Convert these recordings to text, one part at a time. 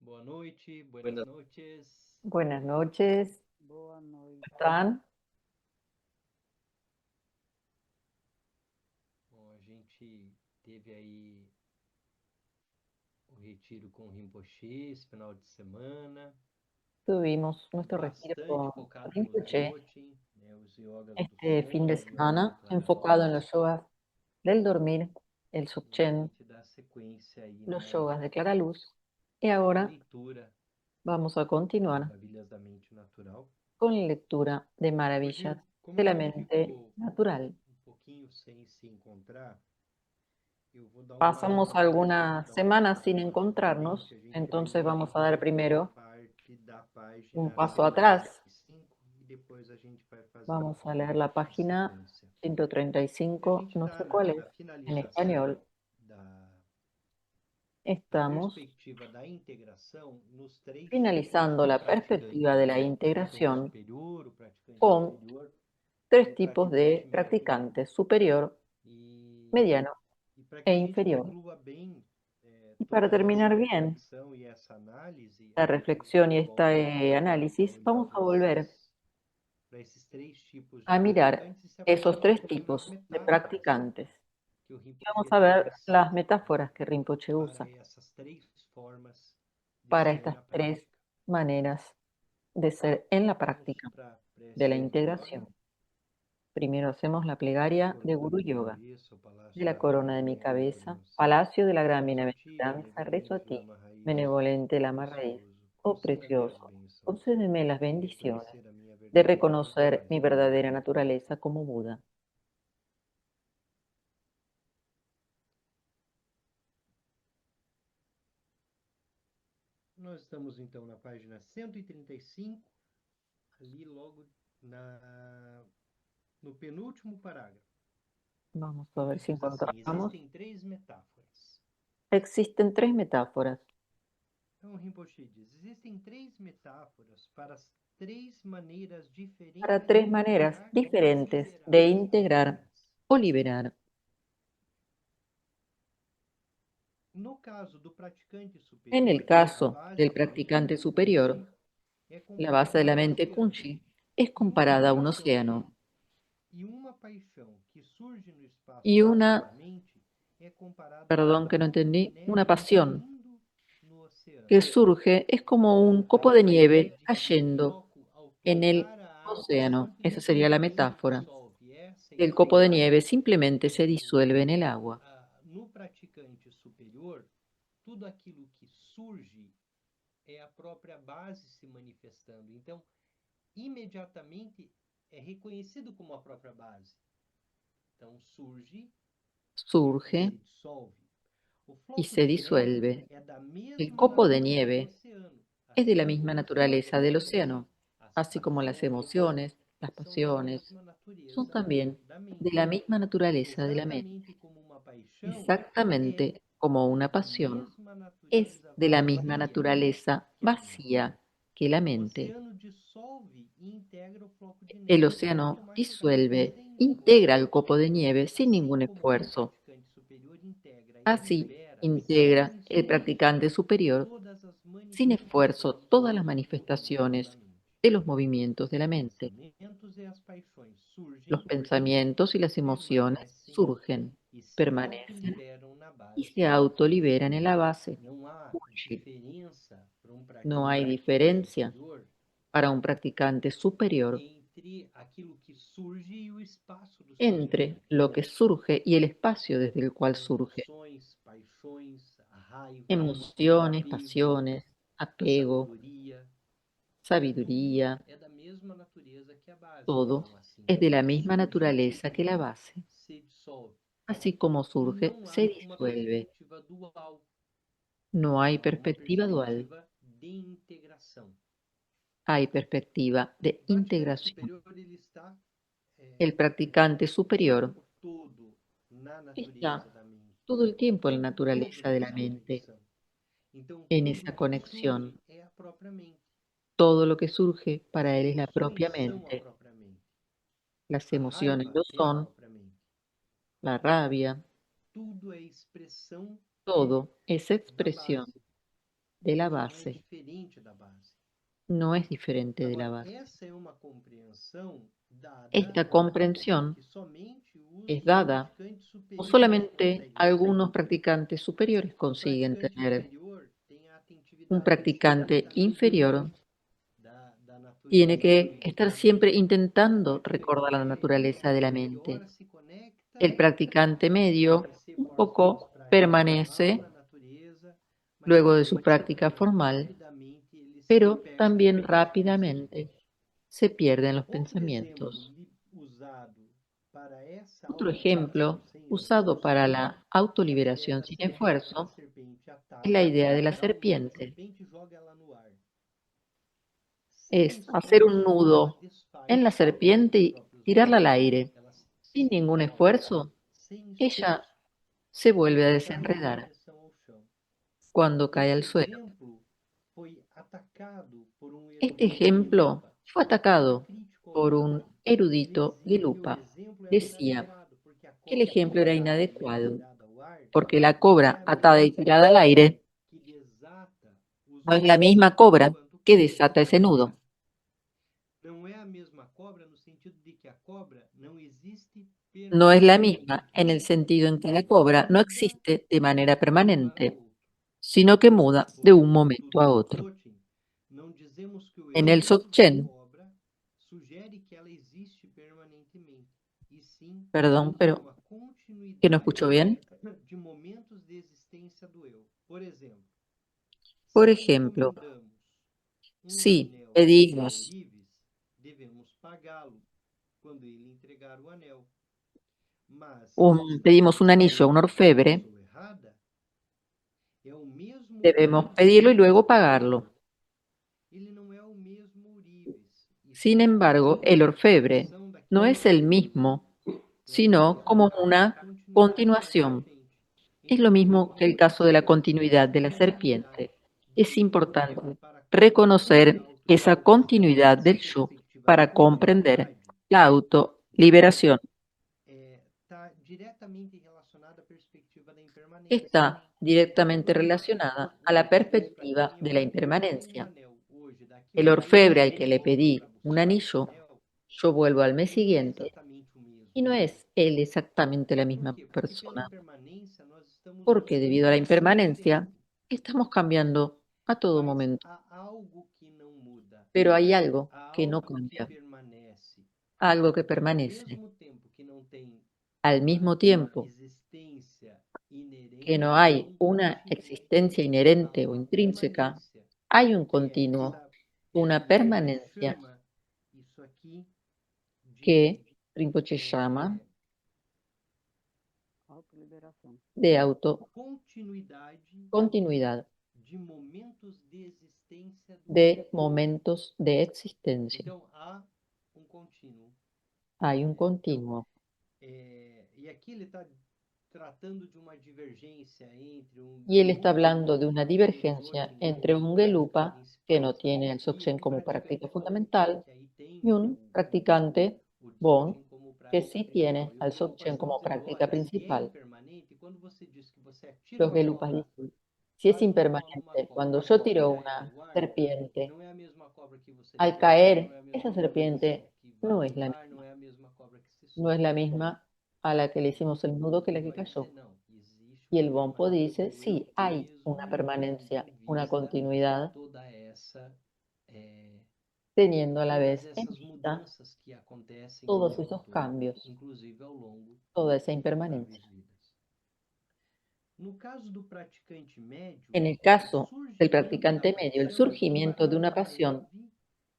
Boa noite, buenas noches. Buenas noches, Boa ¿cómo noite. están? Bom, a gente teve aí o retiro com o Rinpoche esse final de semana, Tuvimos nuestro retiro bastante con focado nos Rinpoche Dzogchen, né, os yogas do este fin de sono, yogas do semana, enfocado en los claro-luz, yogas del dormir, el e a Dzogchen, gente dá sequência aí los yogas de clara luz. Y na ahora leitura vamos a continuar Maravilhas da Mente Natural. con la lectura de Maravillas Hoje, como de a la gente Mente ficou Natural. um pouquinho sem se encontrar, eu vou dar Pasamos algunas dar um semanas passo sin para frente, encontrarnos, a gente vai entonces ler a vamos a dar primeira primero parte da un página paso atrás. 135 e depois a gente vai fazendo Vamos a leer la a página sequência. E a 135, gente no está sé cuál es na en finalização español. da Estamos perspectiva da integração nos três tipos finalizando de la praticante, perspectiva de la o praticante integración superior, o praticante con inferior e tres o tipos praticante de médio. practicantes: superior, E, mediano e para que e a gente inferior. conclua bem Y para toda essa terminar bien reflexão e essa análise, la a gente reflexión y volta este a análisis, olhar vamos a volver para esses três tipos de a mirar praticantes e se esos aprofundar um tres pouquinho nas tipos de metáforas practicantes. que o Y vamos Rinpoche a ver traz las metáforas que Rinpoche para usa essas três formas de para ser estas na tres prática. maneras de ser en la Vamos práctica para a de prece la do Guru Yoga, integración. Primero hacemos la da plegaria de corona da Guru minha Yoga. cabeça, o De palácio la da grande corona de mi cabeza, bem-aventurança. palacio de la gran Rezo a ti, bienaventuranza, rezo a reverente ti, Lama Raiz, benevolente oh Lama Raíz, precioso, oh conceda-me as precioso, bênçãos concédeme las de bendiciones reconhecer a minha de verdadeira reconocer mi natureza como verdadera Buda. naturaleza como Buda. Nós estamos então na página 135, ali logo no penúltimo parágrafo. Vamos a ver Onde si diz assim: encontramos. existem três metáforas. Existen tres metáforas. Então, Rinpoche diz: existem três metáforas para as três maneiras Para diferentes de tres maneras integrar ou diferentes liberar de as integrar paixões. o liberar. No caso do praticante En superior, el a caso del base da mente, practicante superior, Kunchi, é la base comparada de a la um mente oceano. Kunchi es E uma comparada a un paixão océano. e uma paixão que surge no espaço Y base da una, mente é comparada a perdón um que no copo de entendí, una neve pasión caindo no oceano. que surge es como un copo de A ideia nieve de que o cayendo bloco, ao en el tocar a água, océano. Esa sería la simplesmente se metáfora. dissolve. Essa é a El copo de ideia. nieve simplemente se disuelve en el agua. No praticante superior, tudo aquilo que surge é a própria base se manifestando. Então, imediatamente é reconhecido como a própria base. Então, surge e Surge se dissolve. O y floco se de neve disuelve. é da El mesma copo de natureza do nieve oceano, es de la assim misma como as naturaleza del paixões, océano, as así como las paixões emociones, las são da pasiones, mesma son natureza también da de mente. la misma naturaleza de la mente. Exatamente como uma paixão é Exactamente como una da pasión mesma es natureza de la misma vazia naturaleza que a mente. vacía que la O mente. oceano dissolve e integra o floco de El neve océano automaticamente, disuelve, sem esforço. integra el copo de nieve sin Assim ningún como o esfuerzo. praticante superior integra e Así libera, sem integra el esforço, practicante superior todas as sin esfuerzo manifestações todas las dos movimentos da manifestaciones mente. de los movimientos de Os la mente. pensamentos e as paixões Los surgem, pensamientos y las emociones permanecem surgen, e se permanecen autoliberam na y base se Kunchi. autoliberan en la base Não há Kunchi. diferença para um No hay praticante diferencia superior para un practicante superior entre aquilo que surge e o espaço do entre surgimento. lo que surge y el espacio desde el cual surge. Emoções, paixões, a raiva, o Emociones, apego, pasiones, a apego, sabedoria, tudo sabiduría, é da mesma natureza que a base. todo Então, assim es de la como misma surge, naturaleza que la base. se dissolve. Así como E surge, não se há uma disuelve. perspectiva dual, No hay há uma perspectiva dual, perspectiva de integração. hay perspectiva de O praticante integración. superior ele está El practicante o superior tempo todo na está natureza da mente, todo el o tiempo en la tempo todo naturaleza de la nessa mente, conexão. Então, en tudo esa que conexión. surge é a própria mente. Todo lo que surge As para él es la emoções propia são a mente. própria mente. Las A emociones raiva lo é a son, própria mente. la rabia, Tudo é expressão todo es da expresión base. de la não é base, diferente da base. no es diferente de la Agora, base. essa é uma compreensão dada Esta comprensión que somente es os dada praticantes o superiores solamente conseguem ter. algunos practicantes superiores O consiguen praticante tener. inferior tem a Un atentividade practicante inferior da tiene natureza da que mente. estar siempre intentando Inferior recordar la naturaleza de la é que mente. ora se conecta El practicante medio para conhecer un formas mais poco práticas da permanece alma, natureza, mas luego de su também práctica formal, rapidamente ele se pero perde también nos pensamentos. rápidamente se pierden los Outro exemplo pensamientos. usado para essa Otro autoliberação ejemplo sem usado para esforço la é a ideia autoliberación da sin serpente. A esfuerzo serpente es la ataca, idea de la dá um nó na serpiente. serpente e joga ela no ar. Sem Es hacer un esforço, ela nudo en la desfaz serpiente seus y próprios tirarla al nós. aire. Ela Sin se ningún dobra. esfuerzo, Sem ella esforço, se vuelve a e cai em desenredar direção ao chão. cuando cae Esse al suelo. exemplo foi atacado por um Este erudito ejemplo Gelupa, fue que era atacado crítico ao por un Gelupa. Ele erudito dizia que o Gelupa. exemplo era Decía inadequado, porque a que el cobra ejemplo era atada e inadecuado, atirada ao ar porque la não é cobra a atada y mesma tirada al cobra aire que desata os no es la nós misma cobra enquanto que cai desata ese ao nudo. ar. Não é a mesma cobra no sentido de que a cobra não existe No es la permanentemente. misma en el sentido en que la cobra no Muda existe de de manera um momento para permanente, outro. sino que muda de un Portanto, no momento estudo a do otro. Dzogchen, não dizemos que o En el exemplo da Dzogchen, cobra sugere que ela existe permanentemente, e sim perdón, que é pero uma que no escucho continuidade bien. de momentos de existência do eu. Por exemplo, Por se ejemplo, encomendamos um si anel ao pedimos, ourives, devemos pagá-lo quando ele entregar o anel. Mas se estamos pedimos un anillo a un fazendo a orfebre, pessoa errada, é o mesmo debemos ourives pedirlo y que luego pagarlo. pagá-lo. Ele não é o mesmo ourives, e Sin sim embargo, uma el orfebre continuação no daquele es el ourives. mismo, É o sino como mesmo que a una continuidade da continuación. serpente. Es lo Então, é mismo que el caso de la importante continuidad de la lembrar serpiente. Es disso importante para compreender a reconocer esa autoliberação continuidad nessa del yo perspectiva da para comprender continuidade. la Está autoliberación. Diretamente relacionada à perspectiva da impermanência. Está directamente Quando relacionada o a la ourives, para quem perspectiva eu de la entrego um impermanencia. anel hoje, daqui El um mês orfebre al que eu le volto pedí para un buscar esse anillo, anel, yo vuelvo al mes ele não é siguiente exatamente o mesmo. y no es él exactamente la Por misma quê? Porque pela persona, impermanência nós estamos porque debido a mudando la a todo impermanencia tempo. estamos cambiando a todo Mas momento. há algo que não muda, Pero hay algo há que no algo que cambia, permanece. algo que E ao permanece. mesmo tempo que não tem Al uma mismo tiempo existência que no inerente ou hay una intrínseca, existencia há inherente o uma intrínseca, permanência, hay un que é continuo, essa. una Rinpoche permanencia chama isso aqui de que Rinpoche llama é, de continuidade autocontinuidad, de momentos de existência do eu. de momentos de existencia. Então há um contínuo. Hay un Então, continuo. e aqui ele está tratando de uma divergência entre Y él está um hablando de Gelupa una que não tem o divergencia Dzogchen entre como un prática Gelupa que no principal tiene el e Dzogchen um como práctica praticante Bon, fundamental que aí tem y un practicante o Bon Dzogchen como que prática sí principal. tiene E o al Gelupa Dzogchen estão como dizendo, práctica olha, se é principal. impermanente, quando você diz que você atira Los uma Gelupas cobra, dicen, si es cai uma impermanente, cobra, cuando e yo você tiro tira ela una ao ar, serpiente, não é a mesma cobra que você al tirou, não caer, é a esa mesma cobra serpiente que no vai es no la ar, não misma. é a mesma cobra que se No es la solta. misma a la que le hicimos el nudo que E la que vai cayó. dizer, não, existe Y uma el Bonpo permanência dice, do eu sí, hay mesmo una tendo permanencia, em una vista continuidad, toda essa, eh, teniendo a la todas vez en essas vista mudanças que acontecem o todos tempo esos todo, cambios, inclusive ao longo toda esa de impermanencia. várias vidas. No caso do praticante médio, En el o caso del surgimento da practicante medio, el paixão é surgimiento de comparado una com a pasión neve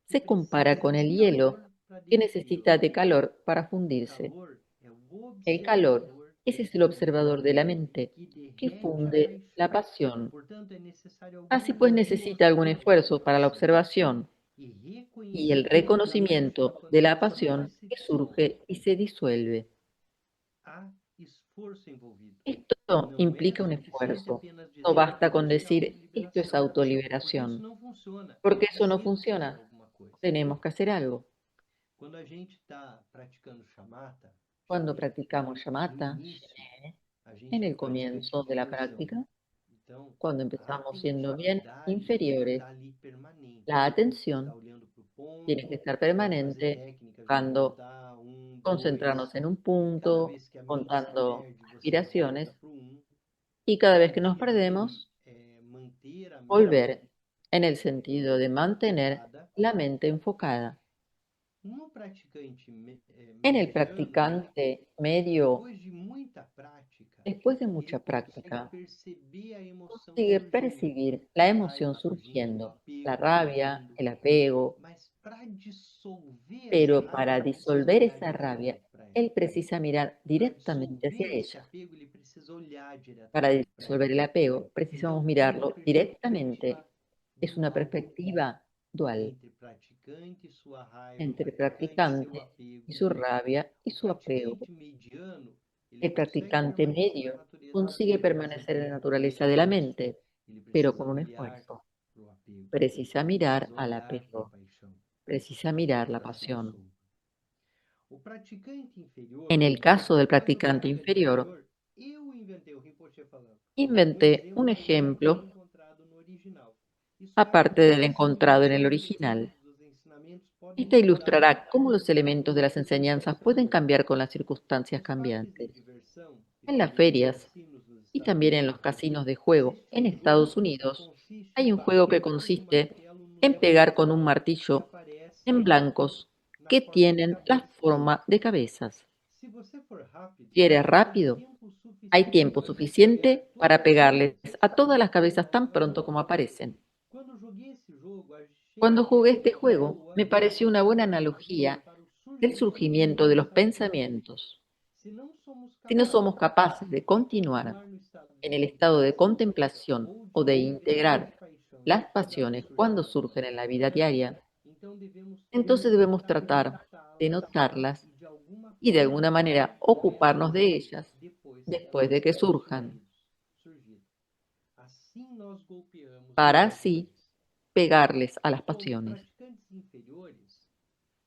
que se compara precisa con de el hielo calor para que derreter. necesita de calor para O fundirse. calor é o El calor, observador ese es el da observador de la neve mente que que derrete a funde la paixão. pasión. Portanto, é necessário algum Así pues necesita algún esforço para esfuerzo para la observação observación e y el reconhecimento da paixão reconocimiento quando de ela la surge e pasión se que dissolve. surge y se disuelve. Há esforço envolvido. Esto Não é implica un suficiente esfuerzo. apenas No dizer basta que con isso é decir esto es autoliberação, porque isso autoliberación, não funciona. É porque eso no preciso fazer funciona. alguma coisa. Tenemos que hacer algo. Quando a gente está praticando Cuando shamatha, practicamos no shamatha, início, a gente en é el um praticante comienzo de la interiorzão. práctica, Cuando a empezamos siendo bien atentividade tem que inferiores, estar ali permanente. la Tem que estar atención olhando para o tiene que ponto, estar fazer permanente, técnicas de buscando contar um, concentrarnos dois, en un e cada punto, vez que a mente se contando perde, você volta respiraciones, para o um. y cada No vez que nos sentido de perdemos, manter a mente volver en el sentido de mantener focada. la mente enfocada. No praticante En el mediano, practicante medio, depois de muita prática, después de ele mucha consegue práctica, perceber a emoção consigue surgindo, percibir a la emoción raiva surgindo, o surgiendo, la apego rabia, surgindo. el apego, Mas para dissolver essa pero raiva, para ele precisa disolver olhar esa rabia, diretamente para ela. él precisa mirar Para directamente hacia dissolver esse ella. apego, ele precisa olhar Para diretamente para ela. disolver el apego, precisamos Então, é uma mirarlo directamente. perspectiva Es una dual perspectiva dual entre praticante e sua raiva, o entre praticante e seu practicante y apego. su rabia y O su apego. praticante mediano, ele El consegue practicante permanecer na medio natureza da consigue mente, mas ele permanecer en tem la que ter um naturaleza de la esforço. mente, Ele pero precisa con un olhar esfuerzo. para o apego, Precisa ele mirar precisa al olhar para a apego, paixão, precisa mirar la para se pasión. dissolver. O praticante inferior, En el caso del no caso do practicante praticante inferior, inferior, eu inventei o Rinpoche falando. Um inventé un exemplo que não foi ejemplo encontrado no original. Isso vai aparte del ilustrar assim encontrado en como el os original. elementos dos ensinamentos podem Esta mudar ilustrará cómo los elementos de conforme a las enseñanzas pueden circunstância. cambiar con las circunstancias Nos parques de cambiantes. diversão e En las também nos ferias cassinos nos y Estados también en los Unidos, casinos de juego existe en um Estados jogo que Unidos, consiste hay em un juego que bater com um consiste martelo nos en pegar con un blancos que martillo en aparecem blancos na que forma de tienen la cabeças. forma de cabezas. Se você for rápido, Si eres você tem rápido, tempo hay suficiente tiempo para você pegar suficiente para todas as pegarles cabeças a todas las tão cabezas tan logo pronto como aparecer. aparecen. Quando joguei esse jogo, Cuando achei jugué este uma juego, boa me pareció una buena analogia analogía para o del surgimento dos surgimiento de los pensamentos. pensamientos. Se não somos Si no capazes somos capaces de de continuar continuar no estado de en el estado de contemplação contemplación ou de o de integrar as integrar paixões las quando pasiones surgem cuando na vida surgen en la vida diária, diaria, então entonces debemos tratar de notá-las notarlas e de alguma y de forma alguna manera ocuparnos ocuparmos de ellas depois que después elas de que tenham surjan, surgido. Assim nós golpeamos as para así paixões. pegarles a las Como pasiones. praticantes inferiores,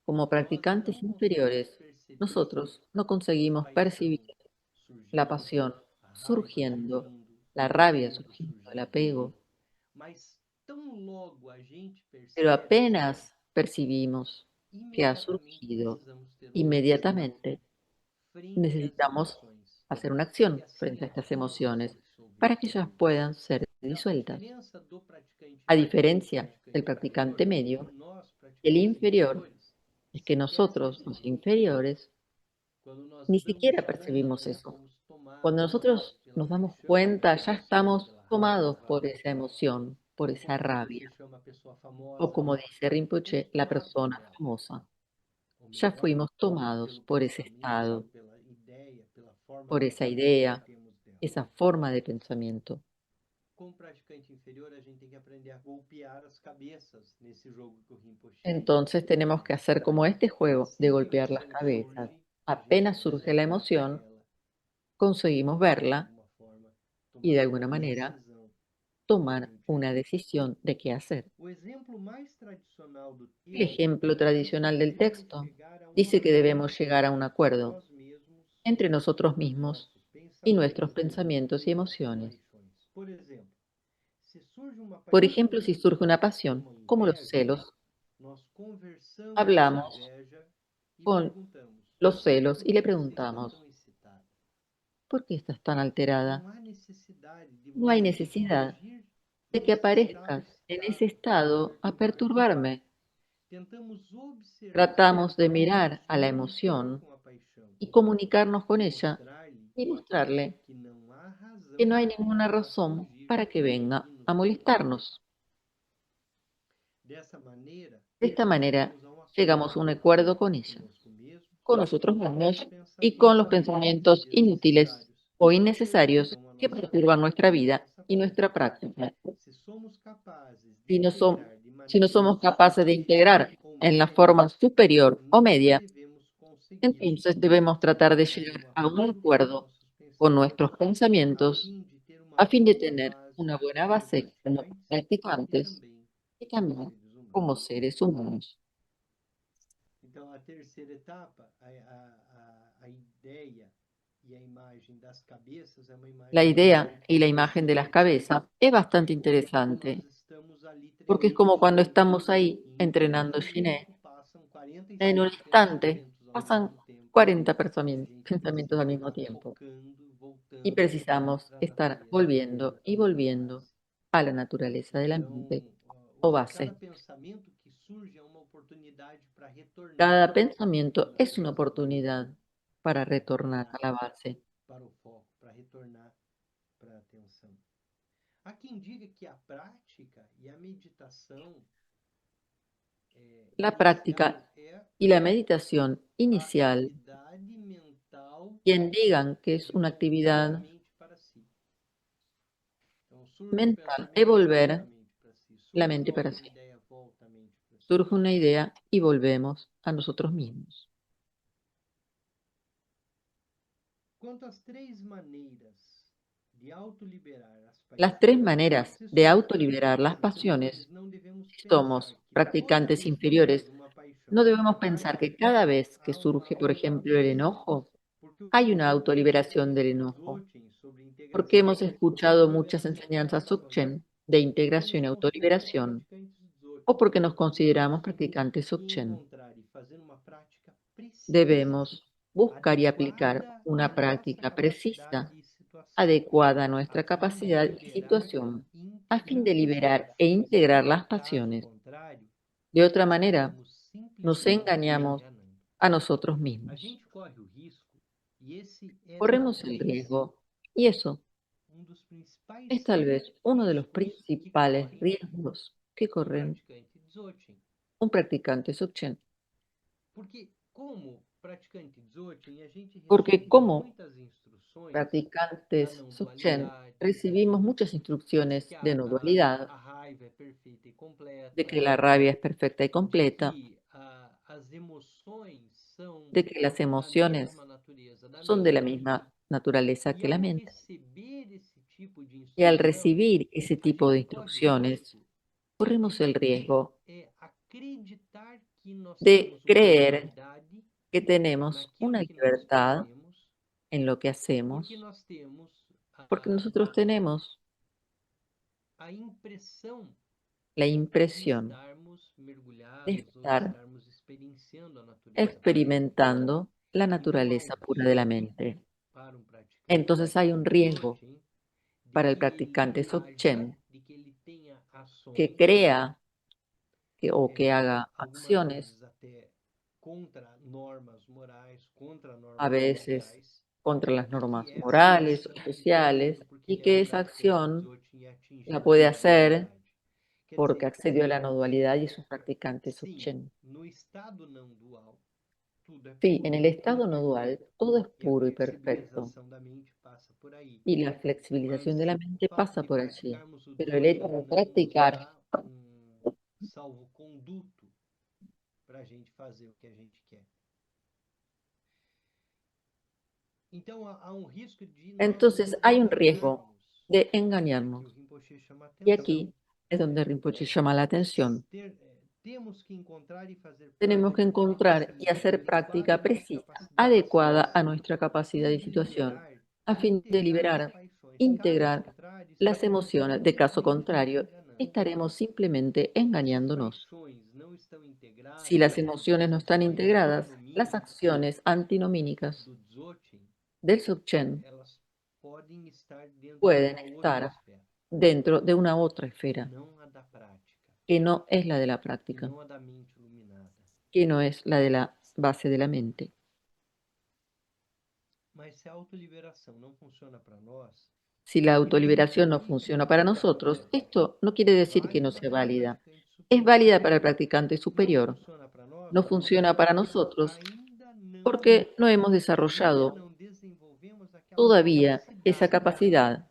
Como nós practicantes não conseguimos inferiores, perceber nosotros no a conseguimos percibir paixão la surgindo, pasión a raiva surgiendo, surgindo, la o rabia apego surgiendo, el surgindo. apego, Mas tão logo a gente pero percebe, apenas percibimos que ha imediatamente surgido, precisamos ter uma ação inmediatamente frente às necesitamos emoções, hacer una para que acción assim frente a elas estas possam se emociones dissolver. para que ellas puedan ser Então, a disueltas. diferença do praticante A médio para o diferencia del praticante inferior practicante é que medio, nós, el praticantes inferior inferiores, es que sequer nosotros, los percebemos. inferiores, Quando nós ni damos siquiera percibimos conta, eso. fomos Cuando tomados nosotros pela nos damos paixão, cuenta, pela ya emoção, estamos pela tomados raiva, por esa emoción, por ou esa como Rinpoche rabia, chama a pessoa o famosa, como dice fomos Rinpoche, la tomados persona nela. famosa. Ou Ya melhor, fuimos tomados pelo por ese pensamento, estado, pela ideia, pela forma por de esa pensamento que idea, temos dela. esa forma de pensamiento. Como praticante inferior, a gente tem que aprender a golpear as cabeças nesse jogo que o Rinpoche Entonces tenemos que propõe. hacer como este juego de Assim que a golpear las emoção cabezas. surge, a gente Apenas surge consegue la olhar para emoción, ela conseguimos e, de verla alguma forma, y de tomar uma alguna manera decisão tomar frente a una ela. decisión de qué hacer. O exemplo mais tradicional do El texto ejemplo diz que tradicional del devemos texto chegar a um dice que acordo debemos llegar a un entre acuerdo nós mesmos entre nosotros e os mismos nossos y nuestros pensamentos pensamientos y e nossas emociones. paixões. Por exemplo, se surge uma Por paixão, ejemplo, si surge una pasión, como a como los inveja, celos, nós conversamos com a hablamos inveja e con perguntamos: los celos por y le que você está preguntamos, tão excitada? ¿por qué estás tan alterada? Não há necessidade de No hay você necesidad surgir de que nesse estado aparezcas en ese excitado a estado a perturbar-me. perturbarme. Tentamos observar Tratamos e de nos mirar a la comunicar emoción com a paixão y comunicarnos con e ella mostrar-lhe y mostrarle que não há que no razão hay ninguna para razón surgir para que venga e nos a perturbar. molestarnos. Dessa maneira, De esta manera, chegamos a um llegamos a acordo un acuerdo con ella, conosco mesmo con nosotros e com os mismos y con los pensamentos inúteis pensamientos e inútiles desnecessários o que innecesarios perturbam a que nossa vida perturban nuestra e a vida nossa y nuestra prática. práctica. Se somos capazes de Si no, integrar de si no maneira somos capaces de superior integrar ou en la média, forma superior o nós media, devemos conseguir entonces debemos tratar de chegar a llegar um a un acordo com os acuerdo nossos con pensamentos, nuestros a pensamientos fim de ter uma a fin de boa tener base una buena como base como praticantes e practicantes também y como también seres como humanos. seres humanos. Então, a terceira etapa, a ideia La idea y la imagen de las cabezas es bastante interesante, porque es como cuando estamos ahí entrenando Shiné, en un instante pasan 40 pensamientos al mismo tiempo y precisamos estar volviendo y volviendo a la naturaleza de la mente o base. Cada pensamiento es una oportunidad para retornar a la base. La práctica y la meditación inicial, quien digan que es una actividad mental, es volver la mente para sí. Surge una idea y volvemos a nosotros mismos. Las tres maneras de autoliberar las pasiones, si somos practicantes inferiores, no debemos pensar que cada vez que surge, por ejemplo, el enojo, hay una autoliberación del enojo, porque hemos escuchado muchas enseñanzas Dzogchen de integración y autoliberación, o porque nos consideramos practicantes Dzogchen. Debemos buscar y aplicar una práctica precisa, adecuada a nuestra capacidad y situación, a fin de liberar e integrar las pasiones. De otra manera, nos engañamos a nosotros mismos. Corremos el riesgo, y eso es tal vez uno de los principales riesgos que corre un practicante Dzogchen. Porque como practicantes Dzogchen recibimos muchas instrucciones de no dualidad, de que la rabia es perfecta y completa, de que las emociones son de la misma naturaleza que la mente. Y al recibir ese tipo de instrucciones, corremos el riesgo de creer que tenemos una libertad en lo que hacemos, porque nosotros tenemos la impresión de estar experimentando la naturaleza pura de la mente. Entonces hay un riesgo para el practicante Dzogchen que crea o que haga acciones a veces contra las normas morales o sociales y que esa acción la puede hacer porque accedió a la no dualidad y es un practicante Dzogchen. Sí, en el estado no dual todo es puro y perfecto y la flexibilización de la mente pasa por allí, pero el hecho de practicar entonces hay un riesgo de engañarnos. Y aquí es donde Rinpoche llama la atención. Tenemos que encontrar y hacer práctica precisa, adecuada a nuestra capacidad y situación, a fin de liberar, integrar las emociones. De caso contrario, estaremos simplemente engañándonos. Si las emociones no están integradas, las acciones antinomínicas del Dzogchen pueden estar dentro de una otra esfera, que no es la de la práctica, que no es la de la base de la mente. Si la autoliberación no funciona para nosotros, esto no quiere decir que no sea válida. Es válida para el practicante superior. No funciona para nosotros porque no hemos desarrollado todavía esa capacidad,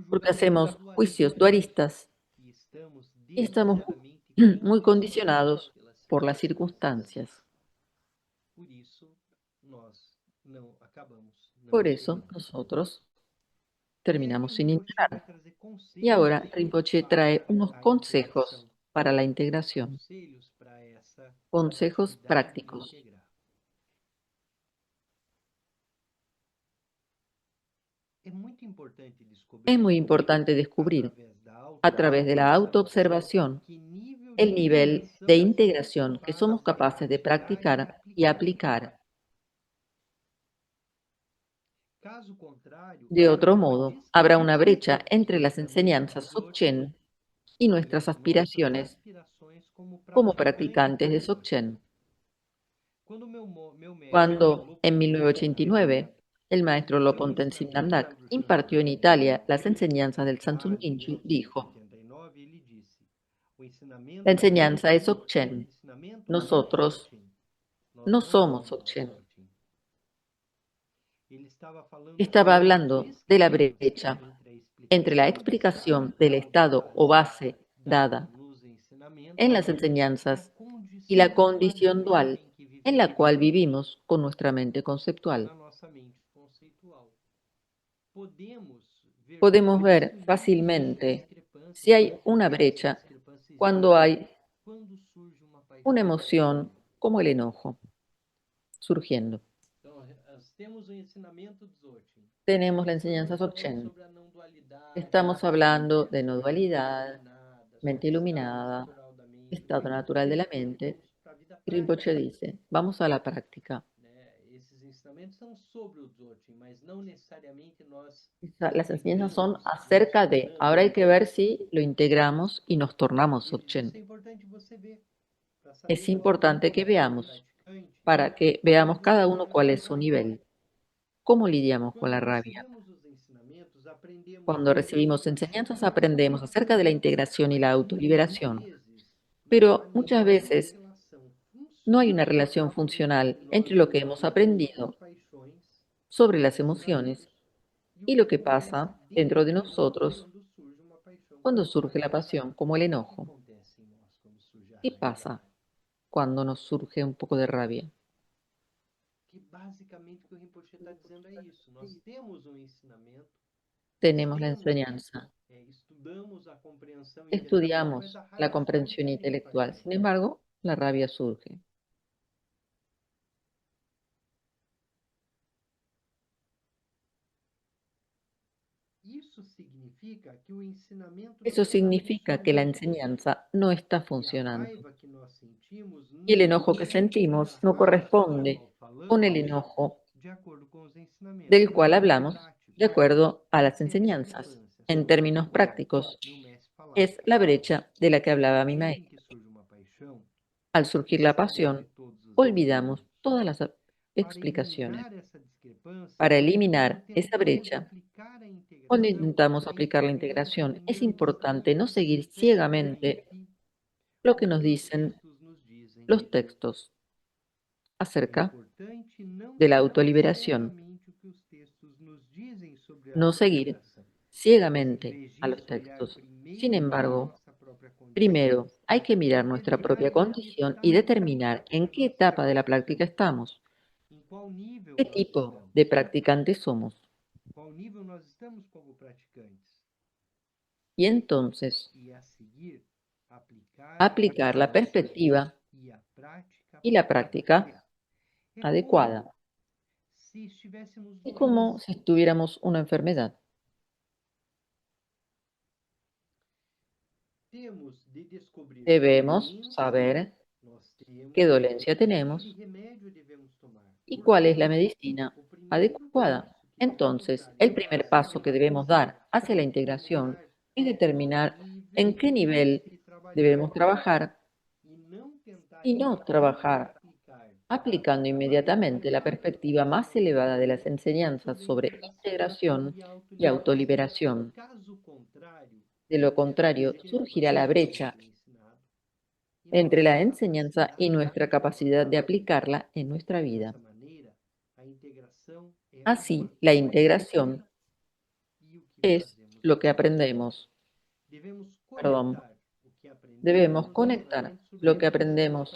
porque hacemos juicios dualistas y estamos muy condicionados por las circunstancias. Por eso nosotros terminamos sin integrar. Y ahora Rinpoche trae unos consejos para la integración, consejos prácticos. Es muy importante descubrir, a través de la autoobservación, el nivel de integración que somos capaces de practicar y aplicar. De otro modo, habrá una brecha entre las enseñanzas Dzogchen y nuestras aspiraciones como practicantes de Dzogchen. Cuando, en 1989, el maestro Lopon Tenzin Namdak impartió en Italia las enseñanzas del Sansun Minchu, dijo: la enseñanza es Dzogchen. Nosotros no somos Dzogchen. Estaba hablando de la brecha entre la explicación del estado o base dada en las enseñanzas y la condición dual en la cual vivimos con nuestra mente conceptual. Podemos ver fácilmente si hay una brecha cuando hay una emoción como el enojo surgiendo. Tenemos la enseñanza Dzogchen. Estamos hablando de no dualidad, mente iluminada, estado natural de la mente. Y Rinpoche dice, vamos a la práctica. Las enseñanzas son acerca de, ahora hay que ver si lo integramos y nos tornamos Dzogchen. Es importante que veamos, para que veamos cada uno cuál es su nivel. ¿Cómo lidiamos con la rabia? Cuando recibimos enseñanzas aprendemos acerca de la integración y la autoliberación, pero muchas veces no hay una relación funcional entre lo que hemos aprendido sobre las emociones y lo que pasa dentro de nosotros cuando surge la pasión, como el enojo. ¿Qué pasa cuando nos surge un poco de rabia? Tenemos la enseñanza, estudiamos la comprensión intelectual, sin embargo, la rabia surge. Eso significa que la enseñanza no está funcionando y el enojo que sentimos no corresponde con el enojo del cual hablamos de acuerdo a las enseñanzas. En términos prácticos, es la brecha de la que hablaba mi maestro. Al surgir la pasión, olvidamos todas las explicaciones. Para eliminar esa brecha, cuando intentamos aplicar la integración, es importante no seguir ciegamente lo que nos dicen los textos acerca de la autoliberación. No seguir ciegamente a los textos. Sin embargo, primero hay que mirar nuestra propia condición y determinar en qué etapa de la práctica estamos, qué tipo de practicante somos. Y entonces aplicar la perspectiva y la práctica adecuada. Es como si tuviéramos una enfermedad. Debemos saber qué dolencia tenemos y cuál es la medicina adecuada. Entonces, el primer paso que debemos dar hacia la integración es determinar en qué nivel debemos trabajar y no trabajar aplicando inmediatamente la perspectiva más elevada de las enseñanzas sobre integración y autoliberación. De lo contrario, surgirá la brecha entre la enseñanza y nuestra capacidad de aplicarla en nuestra vida. Así, la integración es lo que aprendemos. Perdón. Debemos conectar lo que aprendemos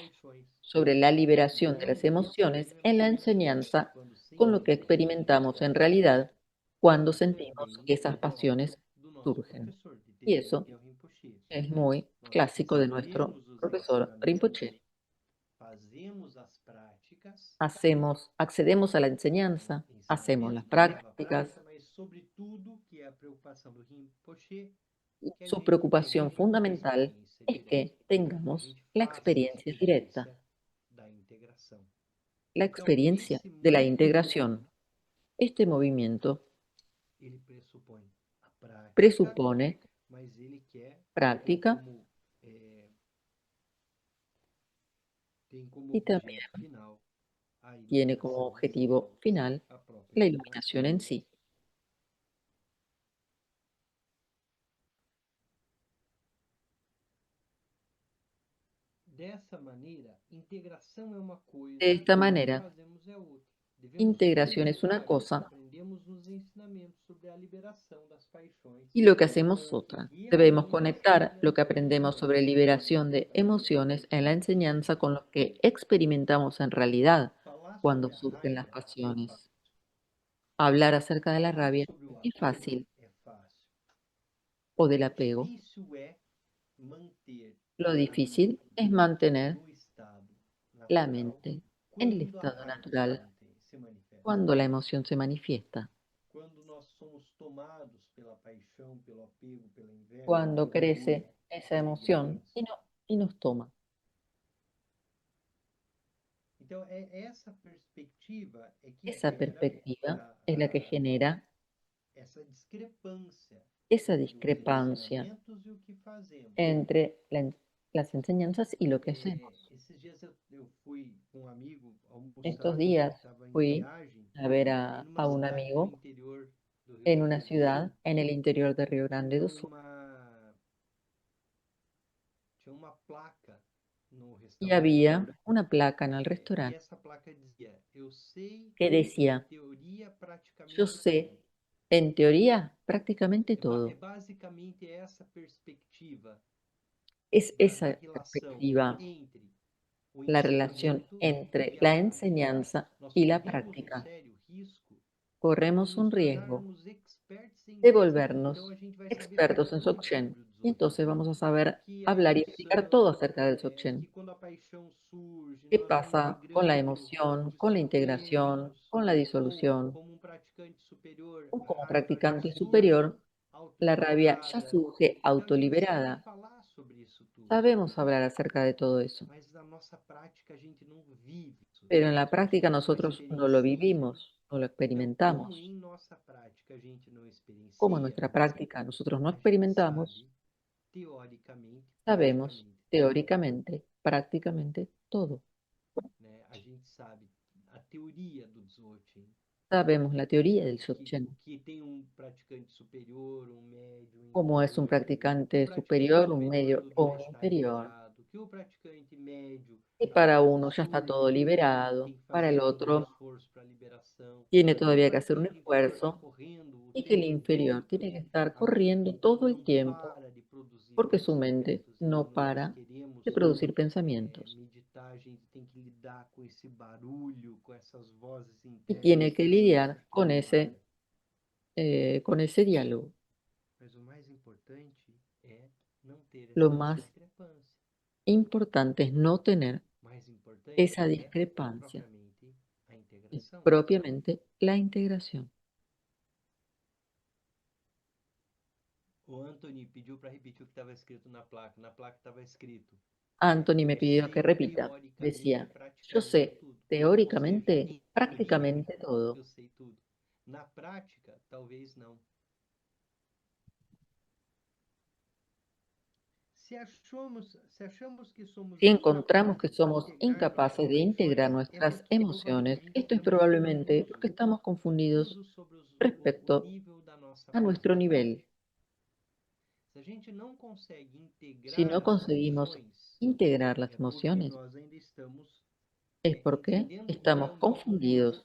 sobre la liberación de las emociones en la enseñanza con lo que experimentamos en realidad cuando sentimos que esas pasiones surgen. Y eso es muy clásico de nuestro profesor Rinpoche. Accedemos a la enseñanza, hacemos las prácticas, Su preocupación fundamental es que tengamos la experiencia directa, la experiencia de la integración. Este movimiento presupone práctica y también tiene como objetivo final la iluminación en sí. De esta manera, integración es una cosa y lo que hacemos otra. Debemos conectar lo que aprendemos sobre liberación de emociones en la enseñanza con lo que experimentamos en realidad cuando surgen las pasiones. Hablar acerca de la rabia es fácil, o del apego. Lo difícil es mantener la mente en el estado natural cuando la emoción se manifiesta. Cuando crece esa emoción y nos toma. Esa perspectiva es la que genera esa discrepancia entre las enseñanzas y lo que hacemos. Estos días fui a ver a un amigo en una ciudad en el interior de Río Grande do Sul. Y había una placa en el restaurante que decía, yo sé, en teoría, prácticamente todo. Es esa perspectiva, la relación entre la enseñanza y la práctica. Corremos un riesgo de volvernos expertos en Dzogchen. Y entonces vamos a saber hablar y explicar todo acerca del Dzogchen. ¿Qué pasa con la emoción, con la integración, con la disolución? O como practicante superior, la rabia ya surge autoliberada. Sabemos hablar acerca de todo eso, pero en la práctica nosotros no lo vivimos, no lo experimentamos. Como en nuestra práctica nosotros no experimentamos, sabemos teóricamente, prácticamente todo. Sabemos la teoría del Dzogchen, cómo es un practicante superior, un medio o un inferior. Y para uno ya está todo liberado, para el otro tiene todavía que hacer un esfuerzo y que el inferior tiene que estar corriendo todo el tiempo porque su mente no para de producir pensamientos y tiene que lidiar con ese diálogo. Lo más importante es no tener esa discrepancia, es propiamente la integración. Anthony me pidió que repita. Decía, yo sé teóricamente prácticamente todo. Si encontramos que somos incapaces de integrar nuestras emociones, esto es probablemente porque estamos confundidos respecto a nuestro nivel. Si no conseguimos integrar las emociones, es porque estamos confundidos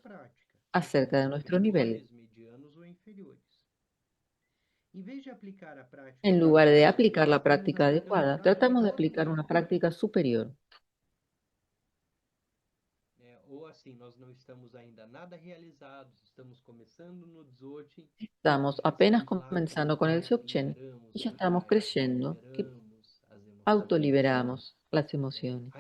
acerca de nuestro nivel. En lugar de aplicar la práctica adecuada, tratamos de aplicar una práctica superior. Estamos apenas comenzando con el Dzogchen y ya estamos creyendo que autoliberamos las emociones,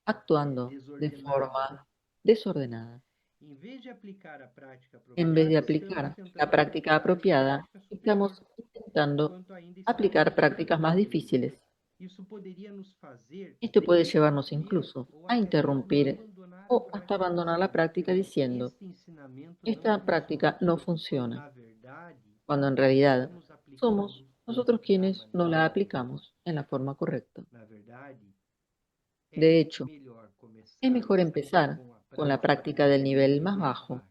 actuando de forma desordenada. Em vez de aplicar a prática En vez de apropriada, estamos aplicar la tentando práctica aplicar uma apropiada, prática superior, estamos intentando enquanto ainda estamos aplicar prácticas más desenvolvendo. difíciles. Isso poderia nos fazer Esto puede llevarnos interromper incluso ou a até mesmo interrumpir abandonar a o hasta prática abandonar la dizendo: práctica diciendo, este ensinamento não esta funciona, práctica no quando funciona, na verdade cuando en nós realidad estamos somos aplicando nosotros da quienes no maneira la correta. aplicamos en la forma correcta. Na verdade, é De hecho, melhor es começar mejor empezar com a con la prática práctica do del nível nivel más mais bajo. baixo.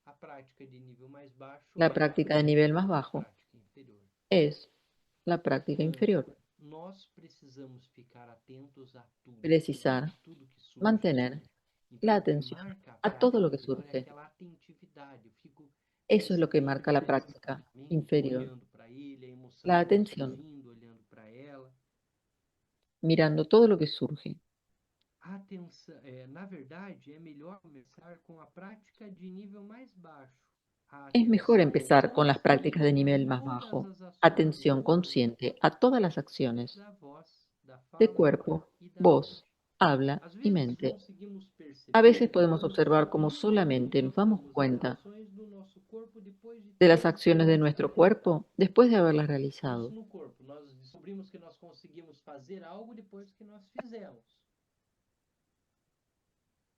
A prática de nível mais baixo La é práctica de nivel más a bajo prática inferior. es la práctica inferior. Nós precisamos ficar atentos Precisar a tudo que surge. mantener la Então, o que atención marca a a todo prática lo que inferior é surge. aquela atentividade. Eu fico Eso es lo que percebendo marca la aquele práctica pensamento, inferior. olhando para ele, a emoção La que está atención, surgindo, olhando para ela. mirando todo lo que surge. A atenção, na verdade, é melhor começar com a prática de nível mais baixo. A Es mejor atenção empezar con las prácticas de consciente a nivel más todas bajo. as ações do Atención corpo, consciente a todas las acciones da voz, da de fala cuerpo, e da voz, mente. habla Às y vezes mente. conseguimos A veces perceber podemos como observar cómo somente solamente nos damos notamos as cuenta ações do nosso corpo depois de de las termos acciones de nuestro realizado. cuerpo después de haberlas Isso realizado. no corpo. Nós descobrimos que nós conseguimos fazer algo depois que nós fizemos.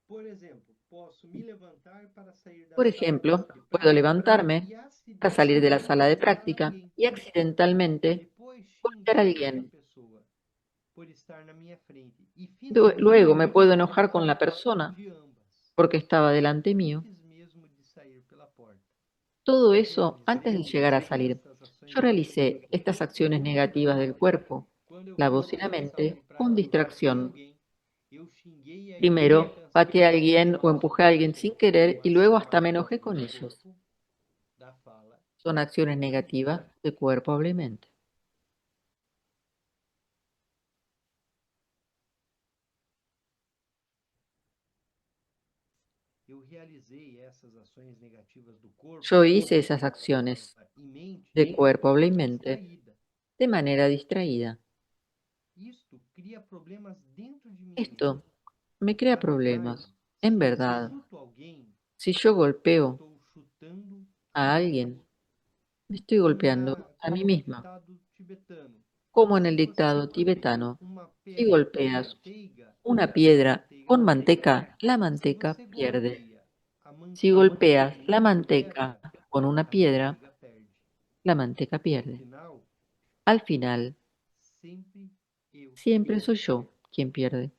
Por exemplo, posso me levantar para sair da Por sala ejemplo, de puedo prática levantarme e para salir de la acidentalmente sala de golpear práctica alguém. y accidentalmente Depois golpear a xingar essa alguien. pessoa por estar na minha frente. E finalmente Luego me puedo sair enojar con pela la porta persona de ambas, porque estaba delante mío. antes mesmo de sair pela porta. Todo Eu eso antes de realizei llegar a salir. essas ações Yo negativas realicé do estas corpo acciones com negativas del distrações. cuerpo, Quando eu la fui voz y sair la da sala de mente, con prática, eu golpeei distracción. alguém. Eu xinguei a Primero, pateé a incansável alguien o empujé a alguien autossuficiência sin querer com y luego as hasta me falas enojé do con ellos. corpo, da fala Son acciones e da mente. negativas de cuerpo, habla y mente. Eu realizei essas ações negativas do corpo, Yo hice esas da fala acciones e mente de de cuerpo, habla y forma mente distraída. de manera distraída. Isto cria problemas dentro de mim mesmo. Esto me crea Na verdade, problemas. En se eu verdad, chuto alguém, si yo golpeo estou chutando a a mim alguien, mesmo. me estoy golpeando a Como mí no misma. ditado tibetano, Como en se el você dictado golpear tibetano, uma si pedra com golpeas manteiga, una a piedra manteiga con perde. manteca, la Se manteca você pierde. golpeia a Si manteiga golpeas com la uma manteca pedra, con una a piedra, manteiga perde. la manteca No pierde. final, Al final, sempre eu siempre quem soy yo perco. quien pierde.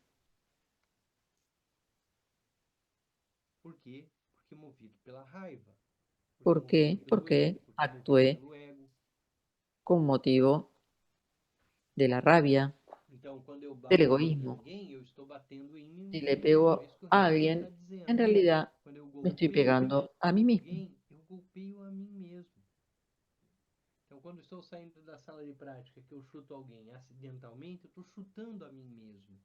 Por quê? Porque movido pela raiva, porque ¿Por movido qué? pelo ego, Porque porque movido actué pelo ego. con motivo de la rabia, Então, quando eu del bato em egoísmo. alguém, eu estou batendo em mim Si le mesmo. É pego isso que o a Rinpoche está alguien, en dizendo. realidad Quando eu me estoy golpeio pegando a mí mismo. alguém, eu golpeio a mim mesmo. Então, quando estou saindo da sala de prática, que eu chuto alguém acidentalmente, eu estou chutando a mim mesmo.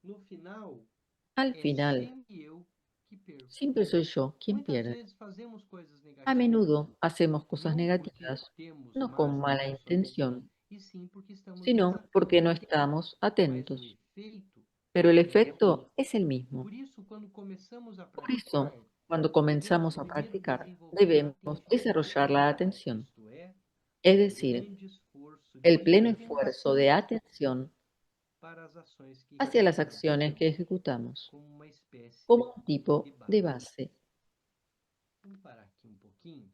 No final, Al é final, sempre eu que perco. siempre soy yo quien Muitas pierde. vezes fazemos coisas A negativas, menudo hacemos cosas não porque negativas, temos no con más mala intenções, intención, e sim porque estamos sino porque no desatentos. estamos Mas o atentos. efeito Pero é el o mesmo. efecto es el mismo. Por isso, quando começamos a Por eso, praticar, cuando devemos comenzamos a primeiro practicar, desenvolver a debemos atentividade, desarrollar la atención, isto é, es o decir, grande esforço el de pleno esfuerzo de atenção atención para as ações que hacia las realizamos, acciones que ejecutamos, como uma espécie como un de tipo de base. base. Vamos parar aqui um pouquinho.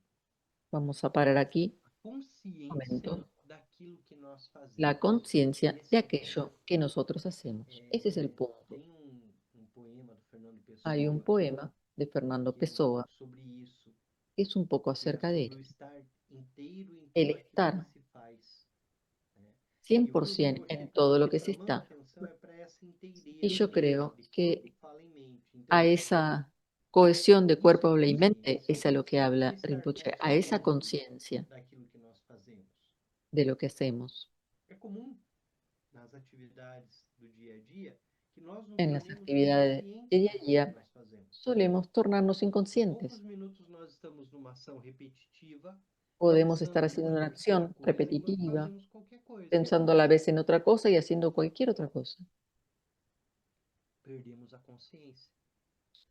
Vamos a parar aquí A un consciência momento. daquilo que nós La fazemos. conciencia de Esse é o aquello ponto. que nosotros hacemos. Ese es el punto. Tem um poema do Fernando Hay un Pessoa poema de Fernando que é um pouco Pessoa sobre isso, que es un poco que é acerca de sobre o esto. estar inteiro em El tudo aquilo que estar se faz. Né? E o que o 100% Rinpoche en está todo lo que se chamando a está. atenção é para essa Y inteireza yo creo de corpo, que fala e mente. a Então, esa cohesión de isso cuerpo, é habla y mente consciência. es a lo que Isso é habla estar Rinpoche, a esa consciente conciencia daquilo que nós fazemos. de lo que hacemos. É comum nas atividades do dia a dia que nós nos En las tornemos actividades de conscientes día a daquilo que día nós fazemos. solemos tornarnos Em poucos inconscientes. minutos nós estamos numa ação repetitiva, Podemos estar pensando haciendo una em outra acción coisa enquanto repetitiva, fazemos qualquer coisa. pensando a la vez en otra cosa y haciendo cualquier otra cosa. perdemos a consciência.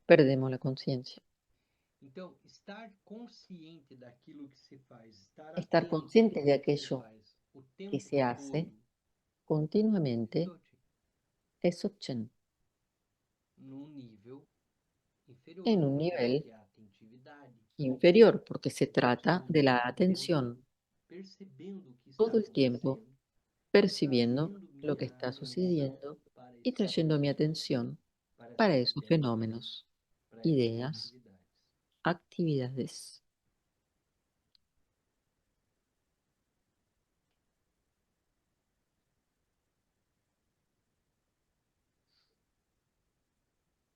Perdemos la conciencia. Então, estar consciente daquilo que se faz, estar Estar atento consciente de àquilo que se aquello faz o que tempo se hace todo, continuamente Sochi, es Dzogchen, num nível inferior, en un nivel que é a atentividade. inferior, porque se Estamos trata de la o tempo todo atención, percebendo o que está todo el tiempo acontecendo e percibiendo trazendo lo que minha está atenção sucediendo para y esses trayendo mi fenômenos, atención para para essas esos ideias, fenómenos, para essas ideas, atividades. actividades.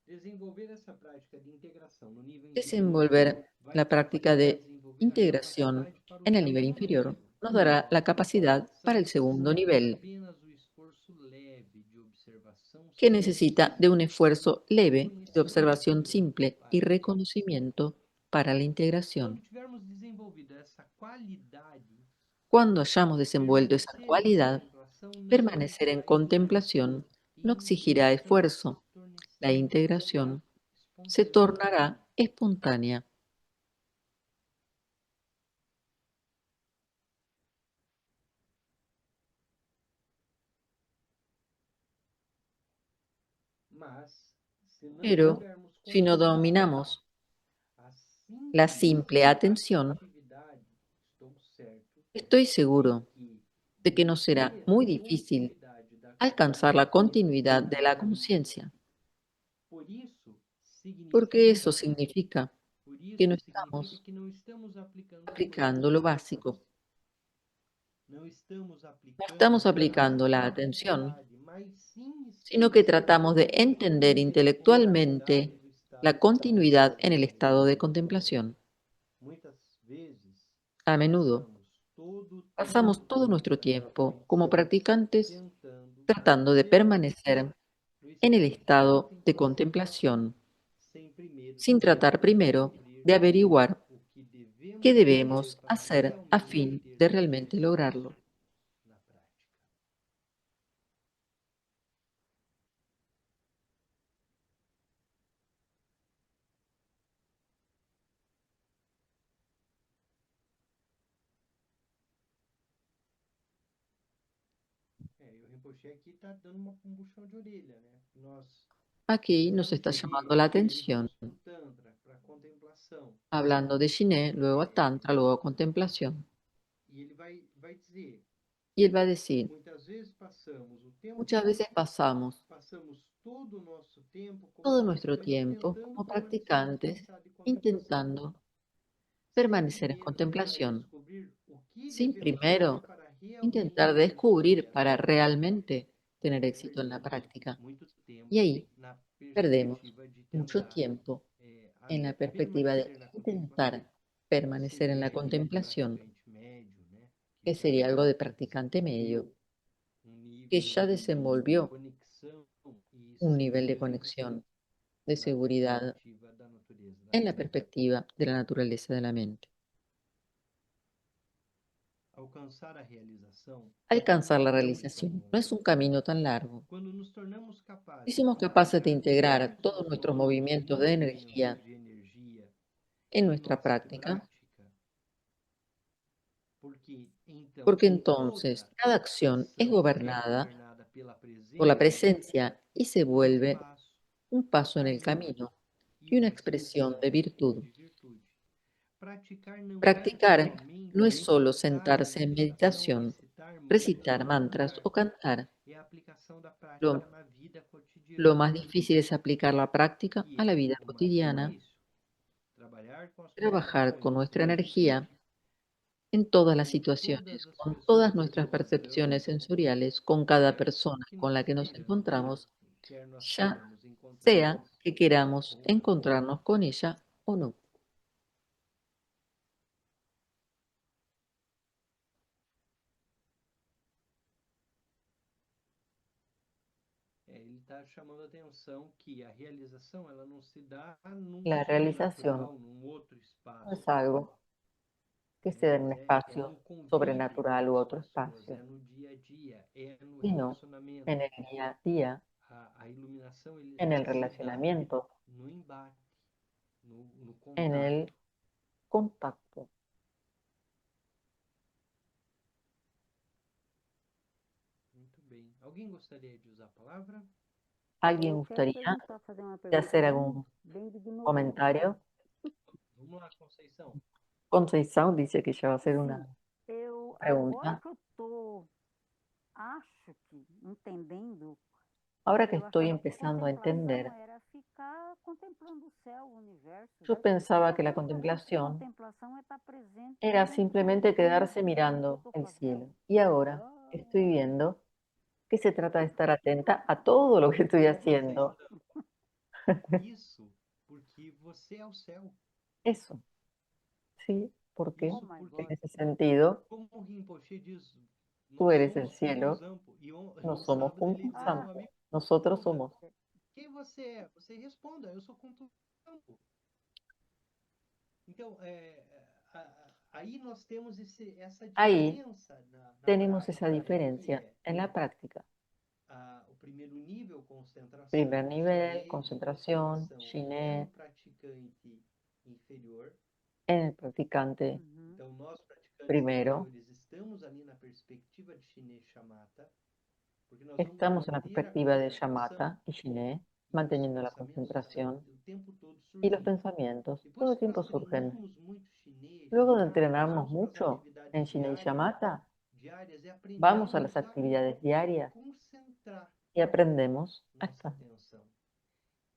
Desenvolver essa prática de integração no nível inferior Desenvolver vai la nos práctica capacitar a de desenvolver a integración capacidade para o en el nivel segundo inferior nível, nos dará a la capacidad para autocontemplação el que segundo exige nivel, apenas o esforço leve de observação que simples necesita de un esfuerzo e leve de reconhecimento observación simple y para a integração. reconocimiento para la Quando integración. tivermos desenvolvido essa qualidade, Cuando hayamos desenvuelto esa permanecer em cualidad, contemplação não permanecer en exigirá esforço. contemplación E no exigirá integração se esfuerzo. La tornará integración se espontânea. tornará espontánea. Mas, se não Pero soubermos si no concentrar dominamos a la simples simple atención, atividade, estou certo estoy de seguro que de que nos será manter a muy difícil continuidade da alcanzar la continuidad consciência, de la conciencia, por isso porque eso significa, significa por que no isso significa estamos que não estamos aplicando aplicando lo concentração. básico, Não estamos no aplicando estamos aplicando la atención, atentividade, mas sim sino que estamos tratamos de compreendendo entender a continuidade intelectualmente do la estado de continuidad en el contemplação. estado de contemplación. Muitas vezes A menudo passamos todo o pasamos tempo todo como nuestro tiempo como praticantes practicantes tentando tratando de permanecer permanecer no en el estado de estado de contemplação, contemplación, sem primeiro sin tratar tentar primero descobrir de averiguar o que qué devemos fazer debemos para hacer a realmente fin ter de realmente sucesso lograrlo. na prática. E o Rinpoche aqui está dando um puxão de orelha, né? Nós Aquí nos fizemos está de llamando la Guia, depois atención, fomos para o Tantra, para a contemplação. hablando de Shiné, luego a É, Tantra, luego a contemplación. e ele vai dizer, Y él va a decir, muitas vezes passamos o tempo muchas veces pasamos passamos todo o nosso tempo como todo nuestro praticantes tiempo tentando como permanecer nesse practicantes estado de contemplação, intentando sem permanecer en primeiro tentar contemplación, descobrir o que sin devemos fazer primero para realmente intentar ter descubrir para sucesso. realmente E tener aí éxito en la perdemos práctica. muito Y tempo ahí na perdemos perspectiva de mucho tentar tiempo en la perspectiva de permanecer na intentar contemplação. permanecer en la Seria aí um contemplación, praticante médio, né? Que que já sería algo de practicante desenvolveu medio, que nível ya de desenvolvió conexão e un nivel de segurança conexión, de na seguridad perspectiva da natureza da en la mente. perspectiva de la naturaleza de la mente. Alcançar a realização não é Alcanzar um la caminho tão realización no longo. es un camino tan largo. Quando nos tornamos capazes Si de somos capaces de integrar integrar todos todos os nuestros nossos movimientos movimentos de energia en em nuestra nossa práctica, prática, porque então porque entonces toda cada acción es ação é gobernada governada pela por la presença, presencia y se é um vuelve passo un para o paso en el caminho camino e y una uma expresión de expressão virtud. de virtude. Praticar não é Practicar no somente es solo estar em sentarse en meditação, meditación, recitar recitar mantras ou mantras cantar. o cantar. É a aplicação da prática Lo, na vida lo cotidiana, más difícil es aplicar la práctica que a la é vida o mais cotidiana, difícil. Trabalhar com as trabajar con condições de nuestra energia, energía en todas las com todas situaciones, as con pessoas todas com nuestras quem lidamos, percepciones sensoriales, con cada quer persona que con nós la que nos encontramos, quer nós ya queiramos encontrar sea que queramos ou não. encontrarnos con ella o no. Ele está chamando a atenção que a realização ela não se dá num La realización sobrenatural, num outro no es espaço, algo que se da en mas un é espacio no convívio sobrenatural com u as otro pessoas, espacio, é no dia a dia, é no sino relacionamento. en el día a día, a iluminação en el se dá relacionamiento, no embate, no en el contato. contacto. Muito bem. Alguém gostaria de usar a palavra? ¿Alguien Eu quero gustaría perguntar, fazer uma de pergunta hacer algún bem de ignorante. comentario? Vamos lá, Conceição. Conceição dice que ya va a hacer Sim, una eu agora pregunta. que eu tô, acho que entendendo, Ahora que eu estoy achava que empezando a contemplação entender, era ficar contemplando o céu, o universo. yo Deve ser isso pensaba que la contemplação. contemplación Contemplação é estar presente era em simplemente quedarse tudo que eu mirando estou el cielo. fazendo. Y ahora Ah, estoy viendo que se trata de estar atenta a todo lo que estoy haciendo. Isso porque você é o céu. Eso, ¿sí? Porque oh Isso my porque, en God. ese sentido, como o Rinpoche diz, tú nós eres el somos como cielo, um zampo. E no no somos sábado como ele un dizia, meu Ah, campo. amigo, Nosotros Yoga, somos. quem você é? Você responda, eu sou como um zampo. Então, aí nós temos essa Ahí diferença na tenemos prática, esa que diferencia é en la práctica. o primeiro nível, Primer concentração, nivel, shiné, de concentración, contemplação, é no shiné, praticante inferior. en el practicante uhum. Então, nós praticantes primero. inferiores estamos ali na perspectiva de shiné chamata, porque nós vamos Estamos en la manter a perspectiva de concentração Shamatha y Shiné, e os manteniendo la pensamentos estão concentración o tempo todo y los surgindo. pensamientos todo Depois el que nós tiempo surgen. treinamos muito shiné, Luego de chamata, entrenarnos vamos para as mucho en atividades Shiné y diárias, Shamatha, e vamos a aprendemos las a actividades diarias concentrar y aprendemos a nossa estar atenção.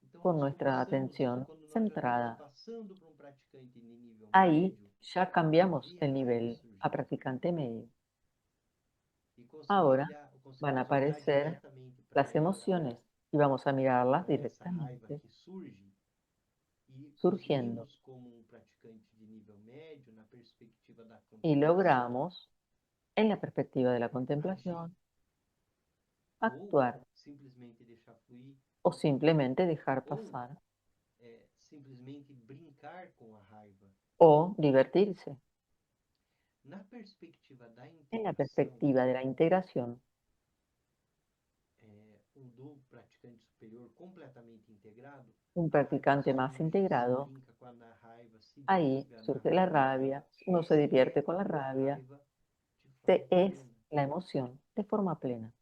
Então, con nós nuestra começamos, atención quando nós já estamos centrada. passando para um praticante de nível Ahí médio, ya vamos cambiamos ver el raiva nivel a surgindo. practicante medio. E conseguir Ahora olhar, van a conseguimos olhar aparecer diretamente las emociones y vamos a mirarlas para essa raiva directamente, que surge e surgiendo. conseguimos, como um praticante de nível médio, na perspectiva da Y contemplação, logramos, en la perspectiva de la agir contemplación, ou actuar simplesmente deixar fluir o simplemente dejar ou pasar simplesmente brincar com a raiva. o divertirse. Na perspectiva da En la integração, perspectiva de la integración, do praticante superior completamente integrado, un a raiva practicante más surge, se integrado, brinca com a raiva, se ahí brinca na surge la raiva, rabia, uno se divierte con la a rabia, raiva de se forma es plena. la emoción de forma plena.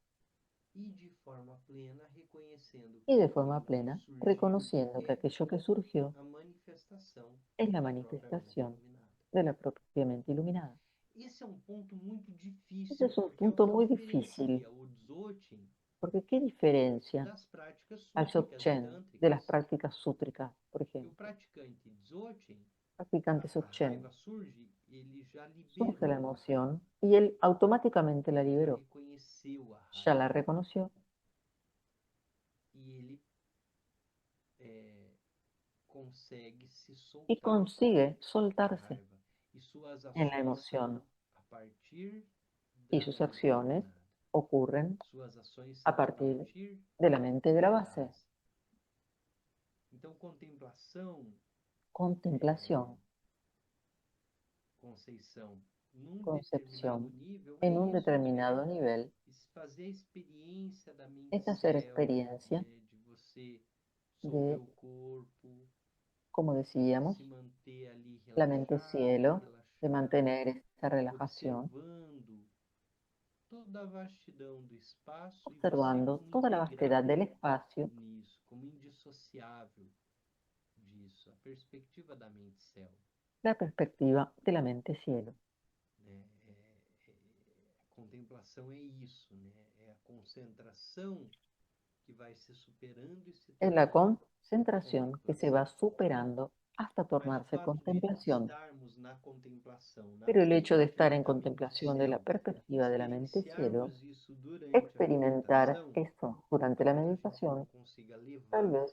E de forma plena reconhecendo Y que de forma aquilo que plena surgiu reconociendo que é aquello que surgió a manifestação es la da própria mente manifestación iluminada. de la propia mente iluminada. Esse é um ponto muito Ese difícil, es un porque é o punto que muy difícil, diferencia o Dzogchen porque ¿qué diferencia das práticas al sútricas e Dzogchen de las tântricas. prácticas sútricas, por Que o ejemplo? praticante Dzogchen, Practicante a Dzogchen raiva surge, ele já surge la liberou a raiva, emoción y él automáticamente la ele já liberó, reconheceu a ya raiva la reconoció e ele consegue se y soltar consigue da soltarse raiva. E suas en la ações são emoción a partir y da sus mente acciones iluminada. ocurren Suas ações a são a partir partir de la mente de la da base. base. Então, contemplação, Contemplación, Conceição, num determinado concepción, nível, é en un isso, determinado nivel fazer a experiência da mente es hacer céu, experiencia de você solver de, o corpo, como decíamos, se manter ali la mente relaxado, cielo, de relaxado, mantener esa relajación, observando toda a vastidão do espaço e você observando como toda la vastedad integrado del espacio, nisso, como indissociável disso, a perspectiva da mente céu. la perspectiva de la mente cielo. A contemplação é isso, né? É a concentração que vai se superando e se Es la tornando concentración que se va contemplação. superando hasta Mas o tornarse fato de contemplación. estarmos na contemplação, na Pero el hecho de estar perspectiva en da mente contemplación de la céu, perspectiva de la mente cielo, experienciarmos isso durante a experimentar meditação, eso durante la talvez a gente não meditación, consiga tal levar vez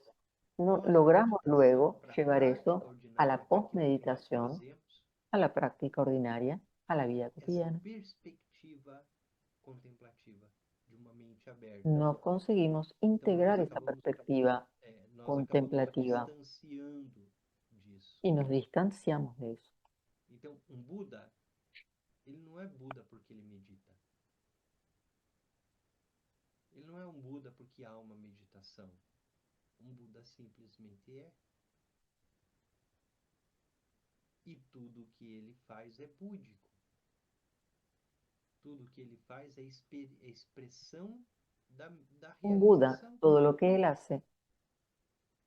no logramos pós-meditação luego para a llevar prática eso a la ordinária, para aquilo que nós post-meditación, fazemos, a la práctica ordinaria, a la vida essa cotidiana. perspectiva contemplativa de uma mente aberta. No conseguimos Então nós integrar esa acabamos, perspectiva nós acabamos contemplativa distanciando disso. y nos distanciamos de eso. Então um Buda, ele não é Buda porque ele medita. Ele não é um Buda porque há uma meditação. Um Buda simplesmente é. E tudo que ele faz é búdico. Tudo que ele faz é expressão da Un Buda, realização. todo lo que él hace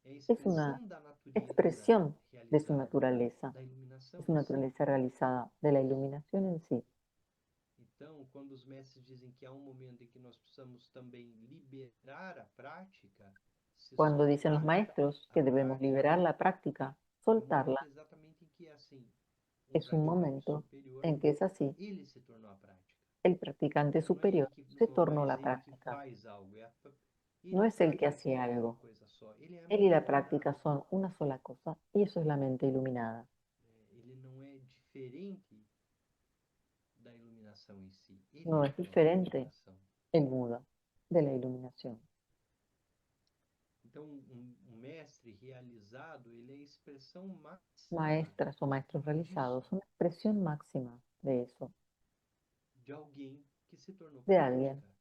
É a es una expressão da natureza expresión de su realizada, naturaleza, da de iluminação su em si. naturaleza realizada, de la iluminación en sí. Então, quando os mestres dizem que há um momento em que nós precisamos também liberar a prática, se Cuando dicen los soltar maestros a que debemos prática, liberar la práctica, é um momento soltarla, exatamente em que é assim, um es un praticante momento superior, en que es así. ele se tornou a prática. El practicante Então, não é ele superior que se não tornó é la ele que práctica. faz algo, ele No e a es el que prática hace é uma algo. coisa só. Ele é a Él y mente la iluminada. práctica son una sola cosa y eso es la mente iluminada. Ele não é diferente da iluminação em si. Ele No é a es própria diferente iluminação. el Buda de la iluminación. Então, um mestre realizado, ele é a expressão máxima Maestras o maestros realizados, disso, una expresión máxima de eso, de alguém que se tornou de alguien prática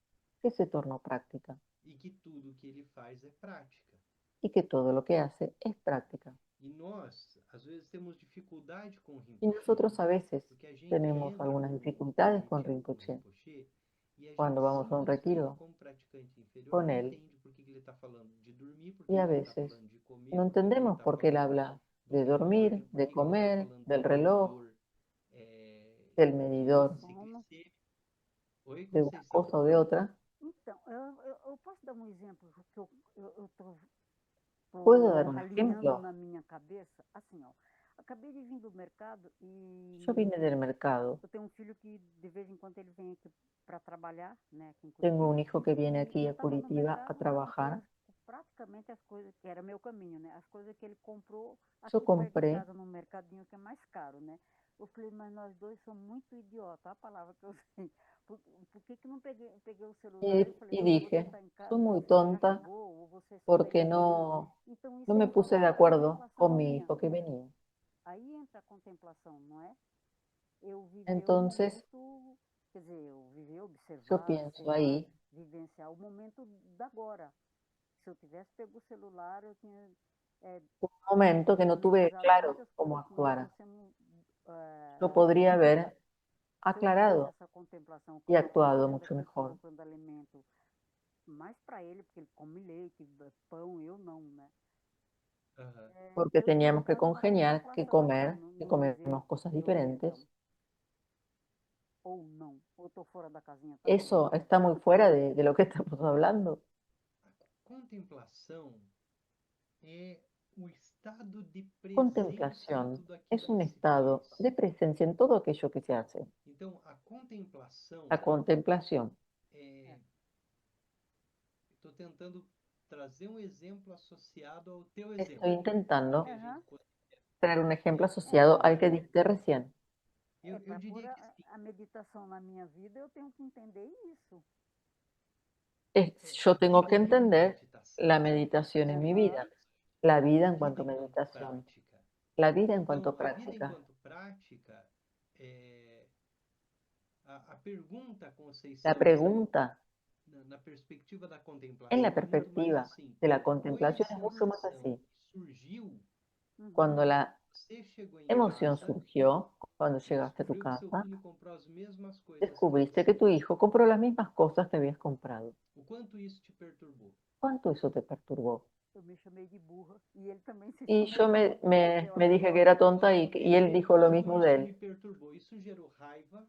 que se tornó práctica e que tudo que ele faz é prática. y que todo lo que hace es práctica. E nós, às vezes, temos dificuldade com o Y Rinpoche, nosotros a veces porque a gente tenemos entra algunas no dificultades con retiro com o Rinpoche. Rinpoche e a gente Cuando vamos a un simplesmente, retiro como praticante inferior, con não él, entende por que ele está falando de dormir, por y que a ele está veces falando de comer, no por que ele entendemos está por qué él falando habla do de dormir, relógio, por de que ele está comer, falando del do reloj, medidor del de medidor, índice Sono. glicêmico. Oi, de una Conceição? cosa o de otra. Então, eu posso dar um exemplo que eu Puedo dar tô un alinhando ejemplo. na minha cabeça? Assim, ó, acabei de vir do mercado Yo vine del e mercado. eu tenho um filho que de vez em quando ele vem aqui para trabalhar, né, aqui em Tengo un Curitiba. hijo que viene E aquí eu a estava no Curitiba a mercado, eu comprei trabajar. praticamente as coisas que era meu caminho, né? As coisas que ele comprou Yo aqui perto de compré, casa, no mercadinho que é mais caro, né? Eu falei, mas nós dois somos muito idiotas, a palavra que eu sei. Por que não peguei o celular e falei, y não, você dije, está em soy casa, muy você já tonta chegou, ou você só está porque indo. Então no isso me é puse de uma acuerdo contemplação con mi minha. hijo que venía. Aí entra a contemplação, não é? Eu viver o Entonces, momento, quer dizer, eu viver, yo observar, pienso sei lá, ahí, vivenciar o momento da agora. Se eu tivesse pego o celular, eu tinha un momento que no tuve energizado claro muitas cómo coisas que não actuar. estão sendo Yo podría vividas. haber Se eu tivesse aclarado essa contemplação, y como eu estou actuado fazendo mucho aqui, eu estou mejor. comprando alimento mais para ele, porque ele come leite, pão, eu não, né? Aham. Porque Eu estou teníamos que entrando numa congeniar, que contemplação aqui, comer, no que nível comemos cosas de orientação. diferentes. Ou não. Ou estou fora da casinha também. Eso está muy fuera de lo que estamos hablando. A contemplação é o estado de presença em Contemplación tudo aquilo es un que se estado faz. de presencia en todo aquello que se hace. Então, a contemplação La contemplación. É. Estou tentando trazer um exemplo associado ao teu exemplo. Estoy intentando Que a Aham. gente, traer un ejemplo É, asociado al que porque diste recién. eu para pôr diria que assim, a meditação na minha vida, eu tenho que entender isso. Yo a tengo que vida enquanto entender meditação, la meditación en mi Aham. vida, la vida a en vida cuanto enquanto meditación, prática. la vida en Então, cuanto a vida práctica. enquanto prática, a pergunta, La Conceição, pregunta na perspectiva da en la contemplação, é muito mais perspectiva assim. de la Foi a contemplación es mucho más sensação así. que surgiu, Uhum. Cuando la você chegou em emoción casa surgió, cuando e llegaste a tu descobriu que seu casa, filho comprou as mesmas coisas que descubriste que você. tu hijo compró las mismas cosas que habías comprado. O quanto isso te perturbou? ¿Cuánto eso te perturbó? Eu me chamei de burra e ele também se Y chamou yo de burro. Eu me acho dije que era tonta y él dijo lo mismo de Isso me él. perturbou. Isso gerou raiva,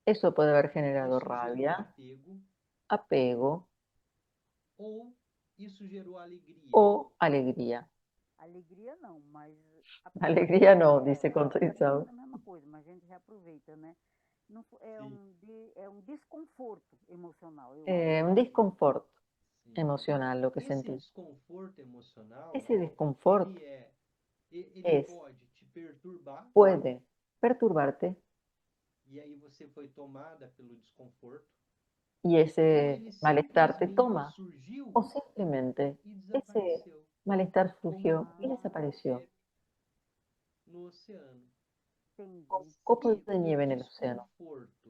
Eso puede haber generado isso gerou rabia, apego, apego ou isso gerou alegria. o alegría. alegria não, mas apego Alegría no, dice praticamente Concepción. a mesma coisa, mas a gente reaproveita, né? Não, é um desconforto emocional, eu acho. Un disconfort Sim. emocional lo que Esse sentí. desconforto emocional, Ese desconfort ele es, pode te perturbar, puede perturbarte e aí você foi tomada pelo desconforto, y ou ese ele malestar te simplesmente toma, surgiu o simplemente e ese desapareceu, malestar como surgió um y copo de desapareció, neve no oceano. como Entendi. un copo Se de o nieve en el océano. desconforto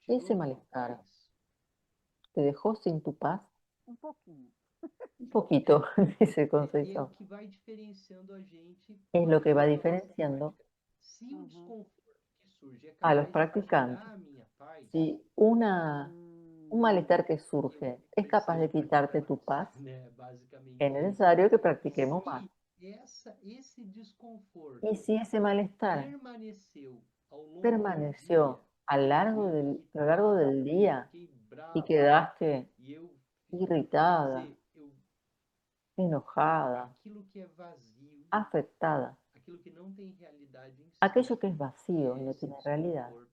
Y tirou ese a tua malestar paz, te dejó sin tu paz? Um pouquinho. Un poquito, dice É o Conceição. que vai diferenciando a gente Es lo que va quanto à nossa diferenciando prática. Se o Uhum. desconforto que surge é a los capaz de practicantes. tirar a minha paz, Si un malestar que eu surge es capaz de preciso praticar quitarte tu mais, paz, né? Basicamente es é isso. necesario que practiquemos más. Se esse desconforto Y si ese malestar permaneceu ao longo do permaneció dia a lo e eu largo fiquei lo largo irritado, del e eu día fiquei y bravo, quedaste e eu, quer irritada, dizer, enojada, aquilo que é vazio, afectada, aquilo que não tem realidade em si, aquello que es que vacío é y no esse tiene realidad, desconforto,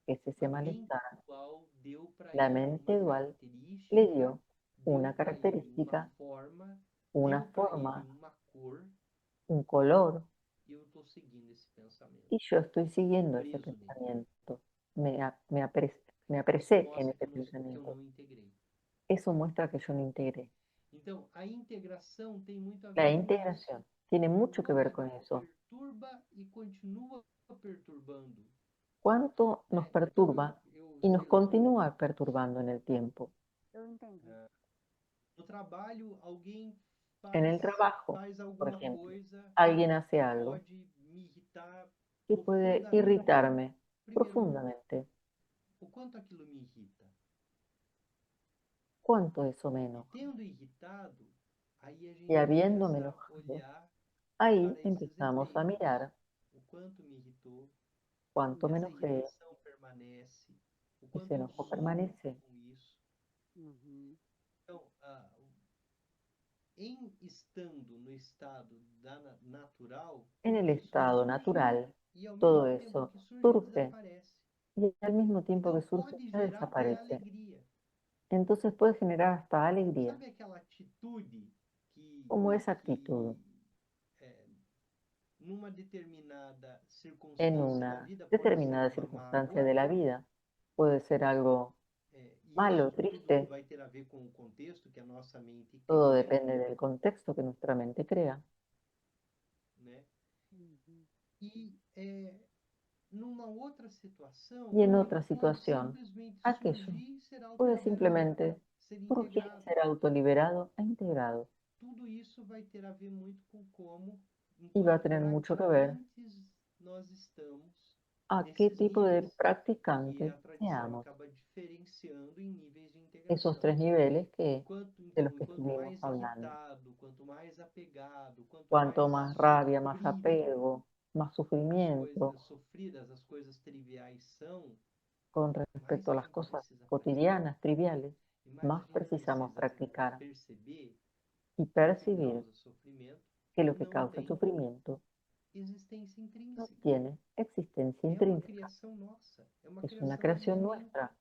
es ese a mente malestar. dual deu para La ele mente uma dual le característica, dio deu una para ele uma característica, forma, una deu para ele forma, uma cor, un color, e eu estou seguindo esse pensamento, y yo estoy siguiendo ese preso nele. pensamiento. Me Isso apresé en mostra ese que eu pensamiento. não integrei. Eso muestra que yo no integré. Então, a integração tem muito a La ver com isso. integración tiene O mucho que ver quanto con eso. perturba e continua perturbando, Cuánto nos né? Então, perturba y nos sei lá, continúa perturbando en el tiempo. Eu entendi. no trabalho alguém En el trabajo, faz por alguma ejemplo, coisa alguien que hace algo pode me irritar que puede profundamente. irritarme Primeiro, profundamente. o quanto aquilo me irrita. ¿Cuánto eso me E enoja? tendo irritado, aí a Y gente habiéndome começa a enojado, olhar ahí para esses empezamos a efeitos. mirar O quanto me irritou, cuánto me essa enojé, irritação permanece, o ese quanto eu enojo sofro permanece. com isso. Uhum. Então, em estando no estado natural, En tudo el isso vai estado surgindo. natural, E ao todo mesmo tempo eso que surge, surge desaparece. y al mismo tiempo que Então, surge pode ya gerar até desaparece. alegria. Entonces puede generar hasta alegría, Sabe aquela atitude como esa actitud é, numa determinada en circunstância da una vida, pode ser determinada uma circunstancia mágoa, de la vida. Puede ser algo e malo, isso tudo triste, vai ter a ver com o contexto que a nossa mente todo cria, depende del contexto que nuestra mente crea. né? Uhum. E numa outra situação, Y en aquilo otra pode situación, simplesmente aquello surgir e ser puede autoliberado, simplemente ser surgir, integrado. ser autoliberado e integrado. Tudo isso vai ter a ver muito com como, Y va a enquanto tener mucho que ver praticantes, nós estamos a qué nesses tipo de níveis, que practicante a tradição seamos. acaba diferenciando em níveis de Esos integração. 3 niveles Então, de los que quanto estuvimos mais hablando. irritado, quanto mais apegado, quanto Cuanto mais más rabia, más sofrido apego, más as sufrimiento coisas sofridas, as coisas triviais são, con mais respecto a a las gente cosas precisa praticar. cotidianas, triviales, E mais a más gente precisamos precisa practicar perceber y que o que percibir causa sofrimento que lo que não causa tem sufrimiento existência no intrínseca. tiene existencia É uma intrínseca. criação nossa, é uma Es una criação da minha creación mente. nuestra,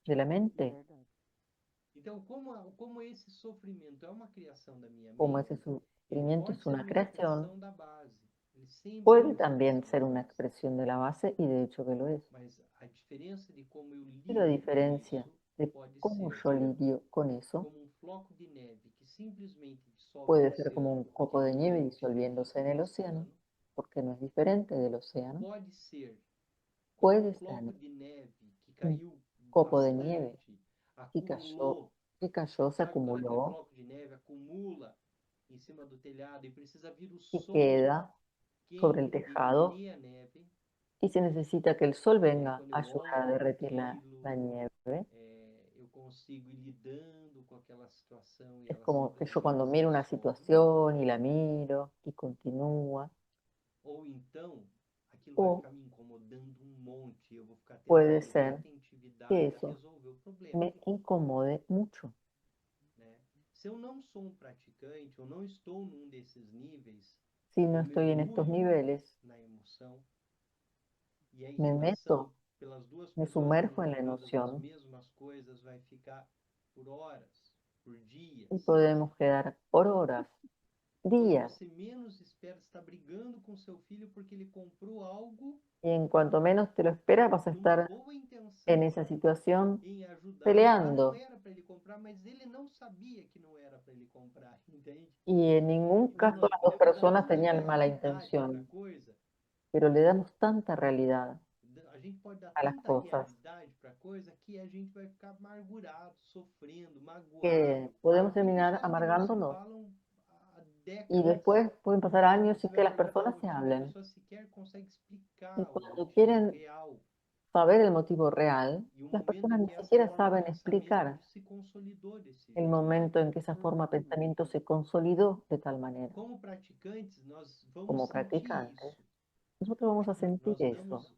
de la mente. Verdade. Então, como esse sofrimento é uma criação da minha Como ese mente, ele sufrimiento pode es ser una uma creación, expressão da base. Ele sempre é puede uma también expressão ser da una base. expresión de la base y de hecho que lo es. Mas a diferença de como eu Y la lido com diferencia isso de pode cómo ser yo lidio con eso como um floco de neve que simplesmente dissolve no puede ser como un oceano, porque copo de não é nieve diferente disolviéndose en do el océano, oceano. porque no es diferente del océano. Pode ser como um Puede ser floco de neve que un caiu copo de nieve bastante, acumulou. que cayó, se Sabe quando aquele acumuló floco de neve acumula em cima do telhado e precisa vir o y sol queda sobre el quente tejado derreter a neve? y se necesita que el sol E aí, venga quando a eu ayudar a olho para derretir la aquilo, nieve. eu consigo ir lidando com aquela situação e Es ela como que yo simplesmente cuando se miro una dissolve. situación y la miro y continúa, Ou então, aquilo vai o ficar me incomodando um monte, eu vou ficar puede tentando na ser que atentividade eso resolver o problema, me incomode mucho. né? Se eu não sou um praticante, eu não estou num desses níveis, Si no eu estoy en estos mergulho niveles, na emoção e a me irritação meto, pelas duas me pessoas sumerjo en la preocupadas nas emoción mesmas coisas vai ficar por horas, por y dias. podemos quedar por horas, Quando días, você menos espera, está brigando com seu filho porque ele comprou algo y en cuanto menos te lo esperas vas a numa estar boa en intenção esa situación em ajudar, que não peleando era para ele comprar, mas ele não sabia que não era para ele comprar, entende? y en ningún Então caso nós las dos podemos dar personas tanta tenían mala realidade para a intención, coisa, pero le damos tanta realidad, gente pode dar a las tanta cosas realidade para a coisa que a gente vai ficar amargurado, sofrendo, que magoado. podemos E terminar pessoas que não se amargándonos falam há y décadas, después pueden pasar e años você sin vai que las perguntar o personas se motivo, a hablen. pessoa sequer consegue Y explicar o cuando motivo quieren real. saber el motivo real, E o las momento personas em ni que essa siquiera forma saben pensamento explicar se consolidou desse el jeito. momento en que esa forma de pensamiento se consolidó de tal manera. Como praticantes, nós vamos Como sentir practicantes, isso. nosotros vamos a sentir Nós eso, damos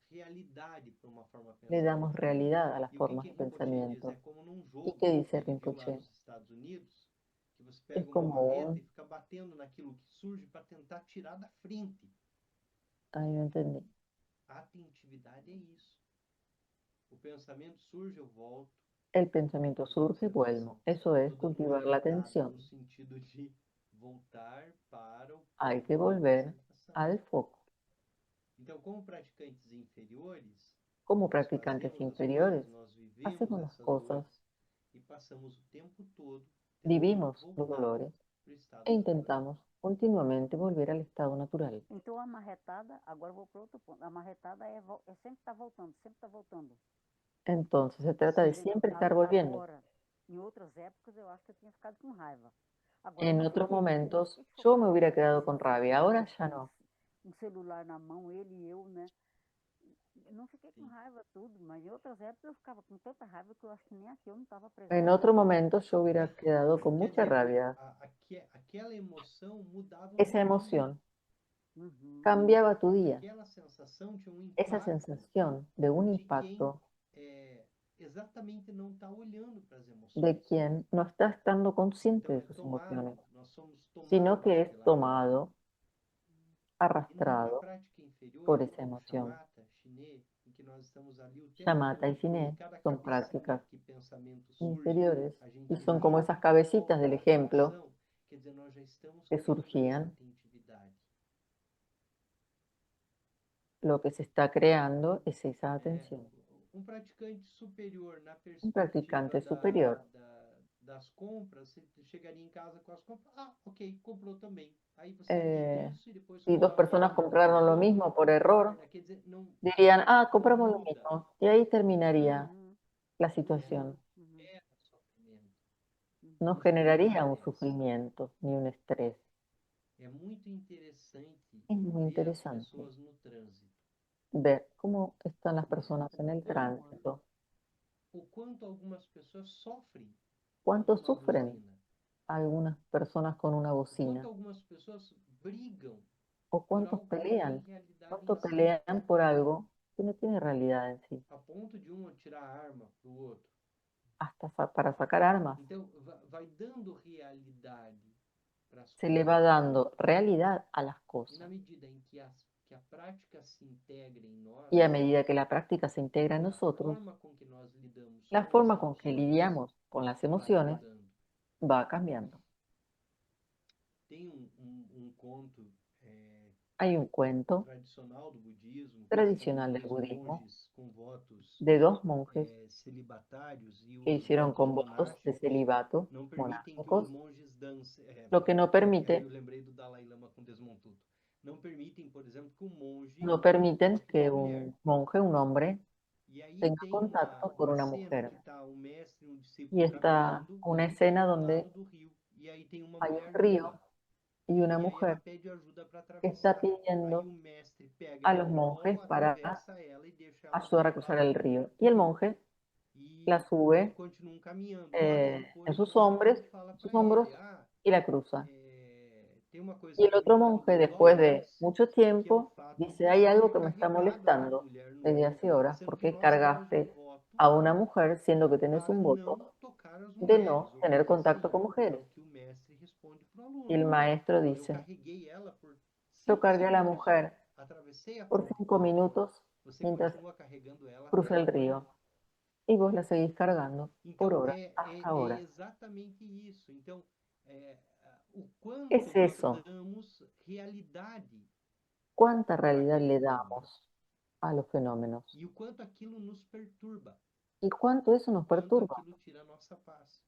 realidade para uma forma de le damos pensamento. realidad a las E o que formas que de Rinpoche diz? É pensamiento. como num ¿Y jogo qué que dice ele viu lá Rinpoche? nos Estados Unidos, que você Es pega uma como marreta e fica batendo naquilo que surge para tentar tirar da frente. Ay, no entendí. A atentividade é isso. O pensamento surge, eu volto. El pensamiento surge, vuelvo. Eso es Estou dando cultivar la retardado atención. no sentido de voltar para o Hay que ponto de volver concentração. al foco. Então, como praticantes inferiores, Como nós practicantes fazemos as inferiores, coisas, nós vivemos hacemos las essas cosas, dores e passamos o tempo todo tentando vivimos los voltar dolores para o estado e natural. intentamos continuamente volver al estado natural. Então a marretada, agora eu vou para outro ponto. A marretada é sempre estar voltando, sempre estar voltando. Entonces se trata de siempre estar volviendo. Agora, em outras épocas, eu acho que eu tinha ficado com raiva. Agora, En não otros fiquei. momentos O que que foi yo que me hubiera quedado aconteceu? con Assim, rabia, nós ahora dois ya com no. um celular na mão, ele e eu, né? Eu não fiquei com raiva tudo, mas em outras épocas eu ficava com tanta raiva que eu acho que nem aqui eu não estava presente. En otro momento yo hubiera quedado con Quer mucha dizer, rabia. aquela emoção mudava o Esa teu dia. emoción Uhum. cambiaba tu día. Aquela sensação tinha um Esa impacto sensación de un de quem impacto exatamente não está olhando para as de emoções. quien no está estando consciente Então de é sus tomado, emociones, nós somos sino que tomados es pela emoção. tomado, E na arrastrado prática inferior, por esa o emoción. shamatha, shiné, em que nós estamos ali o tempo Shamatha y todo, Siné e cada son cabecinha prácticas que pensamento surge, inferiores a gente y son como lembra esas e cabecitas volta del a ejemplo atenção, quer dizer, nós já estamos que criando essa surgían, atentividade. lo que se está creando es esa atención. Um praticante superior na Un perspectiva practicante superior das compras, você chegaria em casa com as compras, ok, comprou também. Aí você evita isso e depois si dos cobra personas de outra compraron lo pessoa, mismo por error, guarda, quer dizer, não dirían, compramos lo muda, mismo. Y ahí terminaría Uhum. la situación. Uhum. gera sofrimento. No Nos generaría un estresse. sufrimiento ni un estrés. É muito interessante Es muy ver as interesante pessoas no trânsito. ver cómo están las personas en el Ver tránsito, o quanto algumas pessoas sofrem cuánto com uma sufren buzina. algunas personas con una O quanto bocina, algumas pessoas brigam o por cuántos algo que não tem pelean, realidade cuánto em si. pelean por algo que no tiene realidad en sí, A ponto de um atirar a arma para o outro. hasta para sacar armas. Então, vai dando realidade para as Se le coisas. va dando realidad a las E na cosas. medida em que a prática se integra em nós, Y a medida que la práctica se integra en a nosotros, forma com que nós lidamos la com as forma con que emoções lidiamos con las vai emociones mudando. va cambiando. Tem um conto Hay un cuento tradicional do budismo, que são tradicional del dois budismo monges com votos de dos monjes celibatários, e que os hicieron votos con votos de monásticos celibato não permitem que os monásticos, monges dancem. lo que no Aí permite, eu lembrei do Dalai Lama com Desmontuto. Não permitem, por exemplo, que um monge no permiten toque que uma mulher. un monje, un hombre, E aí tenga tem contacto con uma una cena mujer. que está um mestre e um Y discípulo está caminhando una escena ao donde lado do rio. E aí tem uma hay mulher un nua. río y una E aí ela mujer pede ajuda para que está atravessar. Aí pidiendo o mestre pega a ela los no monjes colo, para atravessa ela e deixa ela do ayudar a outro cruzar lado el río. Y el monje la e sube continuam caminhando. Um ano en depois, o sus discípulo hombros, fala sus para hombros ele: y la cruza. tem uma coisa Y que el está me otro monje, incomodando há después de horas, mucho que é o tiempo, fato dice, de hay você algo ter que me está carregado aquela molestando mulher desde nua, hace horas, sendo que porque nós demos um cargaste voto a una mujer siendo que tenés para un não voto tocar as de mulheres, no ou tener coisa contacto assim. con É mujeres. o que o mestre responde para o Y el aluno. maestro Eu dice, carreguei ela por yo 5 cargué a la segundos, mujer atravessei a por ponte. 5 minutos Você mientras continua carregando ela até cruza el agora. río y vos la seguís cargando por Então, horas, hasta horas. exatamente isso. Então, o quanto Es nós eso, damos realidade cuánta para realidad aquele le fenômeno. damos a los fenómenos E o quanto aquilo nos perturba. y cuánto eso nos Quanto perturba, aquilo tira a nossa paz.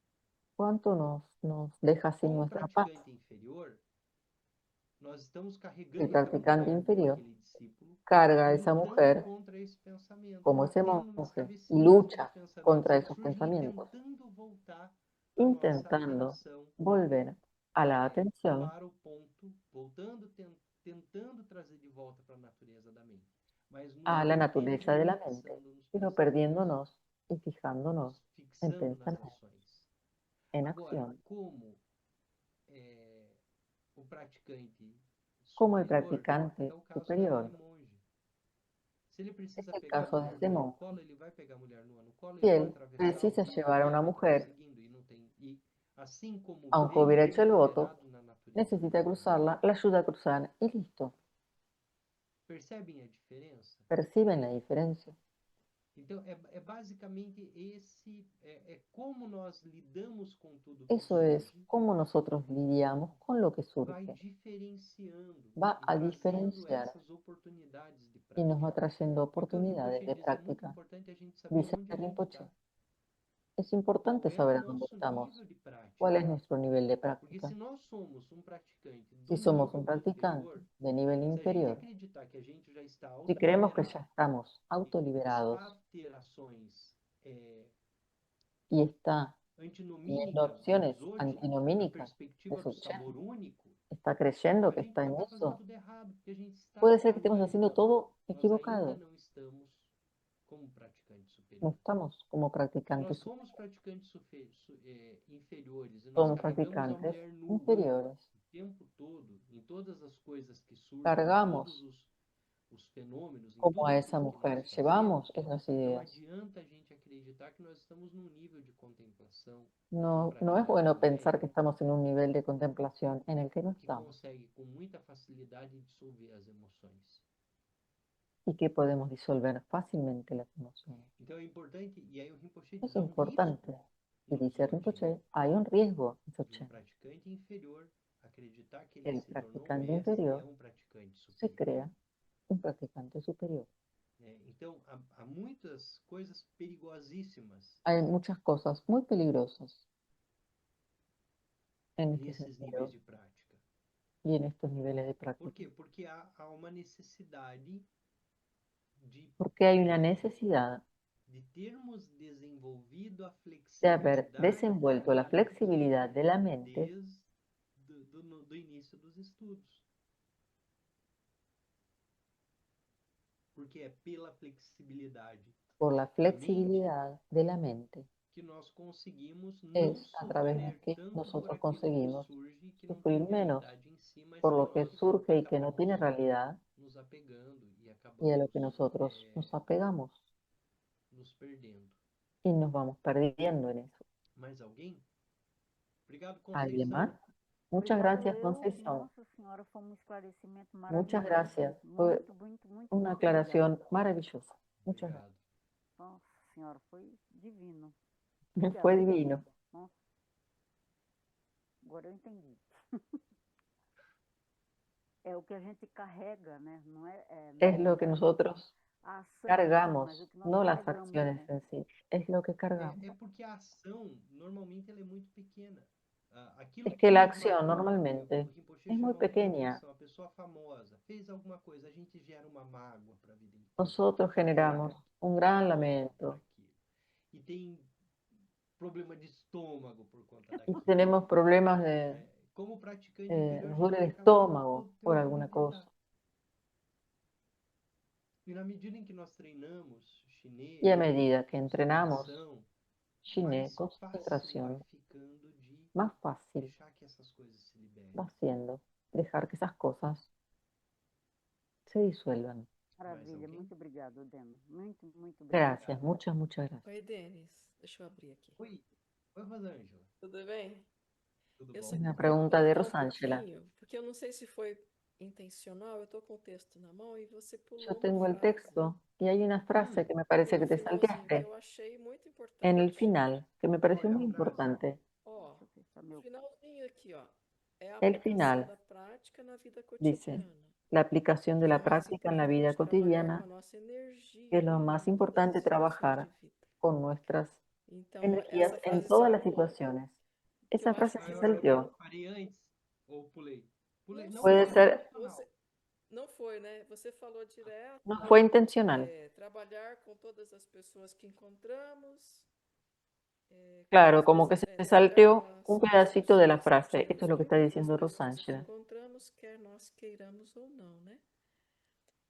cuánto nos deja sin Como nuestra paz. praticante inferior, Nós estamos El carregando practicante aquela mulher como inferior aquele discípulo carga a e esa lutando mujer contra esse pensamento, como ese batendo nas monje y cabecinhas dos lucha pensamentos contra que esos surgem e pensamientos, tentando voltar a nossa intentando atenção volver a la atención para o ponto, tentando trazer de volta para a natureza da mente, mas nos a la perdendo naturaleza de e la mente, fixando nos pero pensamentos, perdiéndonos y fijándonos nos en fixando nas pensamientos, ações. en Agora, acción, como o praticante como el superior, é practicante o caso daquele superior. monge. Se ele Es precisa el pegar a caso de mulher este nua no monje. colo, ele vai pegar a mulher nua no colo, Si ele vai él atravessar a precisa rua e llevar a ela una vai estar mujer, seguindo. E não tem, e assim como aunque veio hubiera hecho el voto, liberado na natureza necesita dela. cruzarla, la ayuda a cruzar y listo. Percebem a diferença? ¿Perciben la diferencia? Então, basicamente como nós lidamos com tudo que Eso es surge, cómo nosotros lidiamos con lo que vai surge. diferenciando Va e a trazendo diferenciar essas oportunidades de y nos prática. va trayendo Porque o oportunidades Rinpoche de diz, é muito práctica. importante a gente saber Dice onde a el gente Rinpoche, está. es Qual importante é o saber a dónde nosso estamos, nível de prática? cuál es nuestro nivel de Porque práctica. se nós somos um praticante Si do somos un nível practicante inferior, de nivel se a gente inferior, acreditar que a gente já está si creemos que ya autoliberado estamos e está autoliberados a ter ações y está teniendo antinomínica do opciones Dzogchen, na antinomínicas de perspectiva do su Chen, sabor único, está creyendo a que gente está pode en estar fazendo eso, tudo errado, porque a gente está puede ser que estemos haciendo autoliberado. todo Nós ainda equivocado. não estamos como praticante No superior. estamos como Se practicantes nós somos praticantes inferiores e nós somos carregamos a practicantes mulher nua inferiores. o tempo todo, em todas as coisas que surgem, em todos Cargamos os fenômenos, em como tudo a aquilo esa que nós mujer, llevamos fazemos, esas não ideas. adianta a gente acreditar que nós estamos num nível de contemplação No, no es praticante bueno pensar que médio estamos en un nivel de contemplación en el que no que estamos consegue com muita facilidade dissolver as emoções. y que podemos disolver fácilmente las emociones. Então é importante, e aí o Rinpoche Es diz, há um importante. risco Y no dice Dzogchen Rinpoche, hay un riesgo en de um Dzogchen. praticante inferior acreditar que ele El se tornou um practicante mestre e é inferior um praticante se superior. crea un practicante superior. Então, há muitas coisas perigosíssimas Hay muchas cosas muy peligrosas en este nesses níveis sentido de prática. y en estos niveles de Por práctica. quê? Porque há uma necessidade de, Porque hay una necesidad de termos desenvolvido a de haber flexibilidade da desenvuelto la mente flexibilidad de la mente desde do início dos estudos. Porque é pela flexibilidade por la da mente flexibilidad de la mente. que nós conseguimos não Es a través de sofrer que tanto por nosotros aquilo que conseguimos surge e que não tem sufrir menos realidade em si, mas por que lo que nós surge y que no tiene acabamos realidad nos apegando e y a lo acabamos que nosotros nos apegamos nos perdendo. y nos vamos perdiendo en eso. Mais alguém? Obrigado, ¿Alguien Conceição. más? Muchas Obrigado gracias, eu. Conceição. Nossa Senhora, foi um esclarecimento Muchas maravilhoso. gracias. Fue Muito, muito, muito, una muito obrigada. aclaración maravillosa. Muchas gracias. Obrigado. Nossa Senhora, foi divino. Fue Obrigada. divino. Nossa. Agora eu entendi. É o que a gente carrega, né? Não Es não lo que nosotros a ação em si, mas o cargamos, que nós no las carregamos, acciones né? en sí, es lo que cargamos. Porque a ação, normalmente, ela é muito pequena. Aquilo Es que que la nos acción magoa, o normalmente Rinpoche es muy chama muito a pequeña. atenção. A pessoa famosa fez alguma coisa, a gente gera uma mágoa para a vida inteira. Nosotros generamos un gran lamento E tem problema de estômago por conta y daquilo. tenemos problemas de, Como praticante inferior, nos a duele gente el acaba estómago por alguna cosa. E na medida em que nós treinamos chinês, Y a medida que entrenamos concentração, Shiné, mais fácil vai concentración, ficando de más fácil deixar que essas coisas se liberem. va siendo dejar que esas cosas se disuelvan. Maravilha, muito obrigado, Deno. Muito, muito obrigado. Gracias, muchas, muchas gracias. Oi, Denis. Deixa eu abrir aqui. Oi, Rosângela. Tudo bem? Tudo Eu bom? só Una queria pregunta de voltar um Rosângela. pouquinho, porque eu não sei se foi intencional, eu estou com o texto na mão e você Yo pulou uma tengo el frase texto y hay una frase que me parece no que te finalzinho que salteaste eu achei muito en el importante. final, que me pareció Qual é a muy frase? importante. Ó, Deixa eu fechar meu. finalzinho aqui, ó. É a El aplicação final da prática na vida dice, cotidiana. la aplicación de Que é la mais práctica en la vida importante trabalhar com cotidiana, a nossa energia que es lo más em todas importante as situações de trabajar vida. con nuestras Então, energías essa en frase se todas las pulou, situaciones. que eu Esa acho frase que se Eu salteó. parei antes ou pulei? Não Puede sei. ser, Não foi, né? Você falou direto, no fue intencional. trabalhar com todas as pessoas que encontramos, Claro, como que se trabalhar com salteó un com as pedacito de la pessoas frase. Esto es lo que está com as diciendo pessoas que Rosángela. encontramos, quer nós queiramos ou não, né?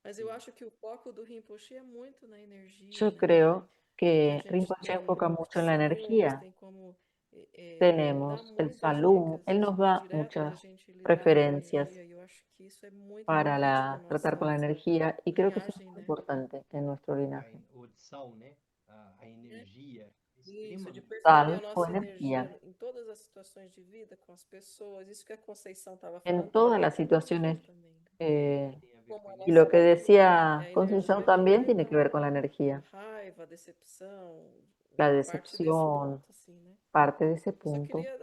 Mas eu acho que o foco do Rinpoche é muito na energia, Yo né? creo Que a que gente Rinpoche tem enfoca mucho en la salums, energía. tem como dar Tenemos el muitas Salum, dicas él nos da diretas da muchas gente lidar com a preferencias energia, e eu acho que isso é muito para importante na tratar con la nossa energía y creo que eso es linhagem, muy né? importante en nuestro linaje. O Tsal, né? A energia é Isso, de extremamente perceber a Sal o nossa energía. energia em todas as situações de vida, com as pessoas, isso que a Conceição estava En falando tem a todas ver las com energia situaciones. também, né? tem a ver Como com a Y nossa lo que energia. energia é decía a Conceição energia que también vai tiene que ver da con la energía. raiva, decepção, La parte desse decepción, ponto, assim, né? parte de ese Eu só punto. queria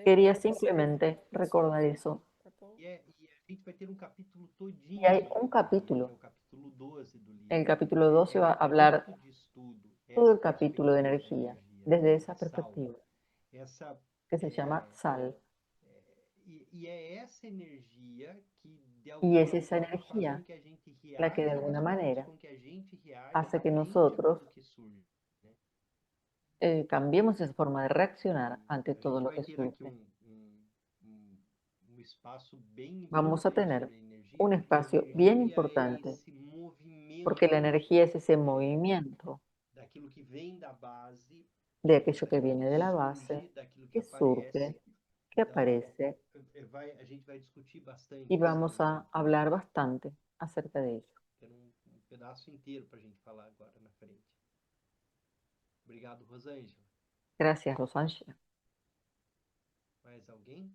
Quería lembrar você simplemente do pessoal, recordar eso. tá bom? E a gente vai ter um capítulo Y todinho hay sobre un esse tema, que é capítulo. o capítulo 12 do livro. El capítulo É 12 va a hablar muito de estudo todo el essa capítulo de perspectiva da energía energia, desde né? esa A sal. perspectiva, Essa, que se llama sal. e é essa energia que, de Y es alguma esa forma, faz com energía que a gente la que de reaja alguna nas coisas, manera com que a gente reaja hace que frente a nosotros tudo que surge, né? cambiemos esa forma de reaccionar ante A todo gente lo vai que ter aqui surge. um espaço bem Vamos a importante tener sobre a energia, un porque a espacio bien energia é importante, esse porque la movimento energía es ese movimiento daquilo que vem da base, de aquello que daquilo viene que de la base, surge, daquilo que que surge, aparece. que Então, aparece, a gente vai discutir y bastante esse vamos a elemento. hablar bastante acerca de ello. Tem um pedaço inteiro para a gente falar agora na frente. Obrigado, Rosângela. Gracias, Rosángela. Mais alguém?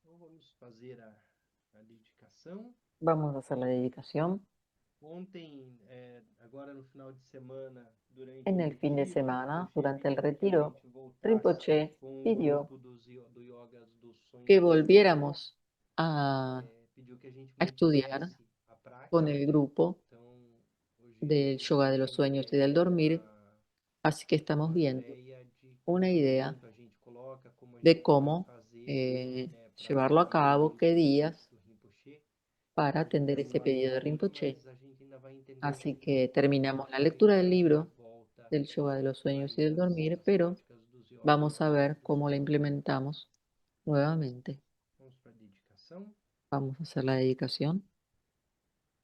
Então vamos fazer a dedicação. Vamos a hacer la dedicación. Ontem, agora no final de semana, durante En o el fin de retiro, semana, Rinpoche durante el pediu que a retiro, gente voltasse Rinpoche com um pidió grupo do Yogas dos que Sonhos de Dormir. volviéramos a Pediu que a gente estudiar mantivesse a prática. con el grupo Então, hoje del yoga de los sueños y del dormir, así que estamos viendo ideia de una que idea momento a gente coloca, como a de gente vai cómo fazer, para llevarlo a atender o cabo, qué pedido días do Rinpoche. para A gente atender ese terminou a pedido de leitura, Rinpoche. mas a gente ainda vai entender um Así pouquinho que melhor terminamos la como é que lectura del funciona a libro volta del yoga de los sueños y aí del dormir, das pero práticas dos yogas vamos a ver dos cómo la sonhos. implementamos nuevamente. Vamos para a dedicação. Vamos a hacer la dedicación.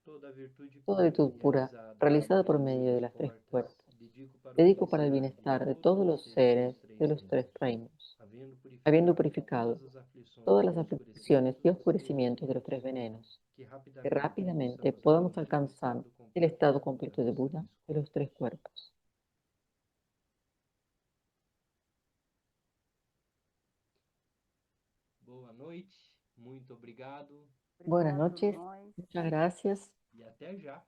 Toda virtude Toda pura virtud pura, realizada realizada por por meio medio de das las tres portas, puertas. dedico para o Dedico para el bienestar de bienestar de todos todos os los seres seres dos de três los tres reinos, reinos, havendo habiendo purificado purificado todas todas as las aflições aflicciones y oscurecimientos de los tres venenos, que que rapidamente rápidamente possamos podamos atingir alcanzar el estado completo de dos Buda de los tres cuerpos. Boa noite, muito obrigado Buenas Obrigado, noches, nós. muchas gracias. e até já.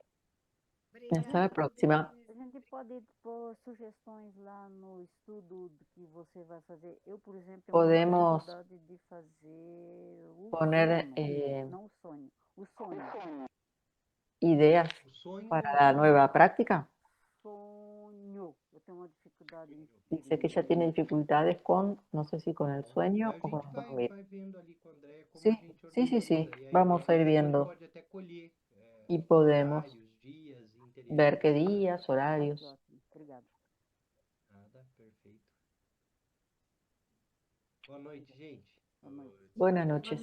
Hasta la próxima. A gente pode pôr sugestões lá no estudo do que você vai fazer. Eu, por exemplo, tenho muita Podemos dificuldade de fazer o poner sono, não o sonho, o sonho. ideas O sonho para ou la sonho? nueva práctica. Sonho. Eu tenho uma dificuldade em Dice que ella tiene dificultades con, no sé si con el sueño A o con gente dormir. vai vendo ali com a Andréia como Sí, a gente sí, organiza. sí. E aí Vamos a ir depois a gente viendo pode até colher y podemos horários, dias ver qué interessantes. días, horarios. ótimo. Obrigada. Nada, perfeito. Boa noite, gente. Boa noite. Buenas noches.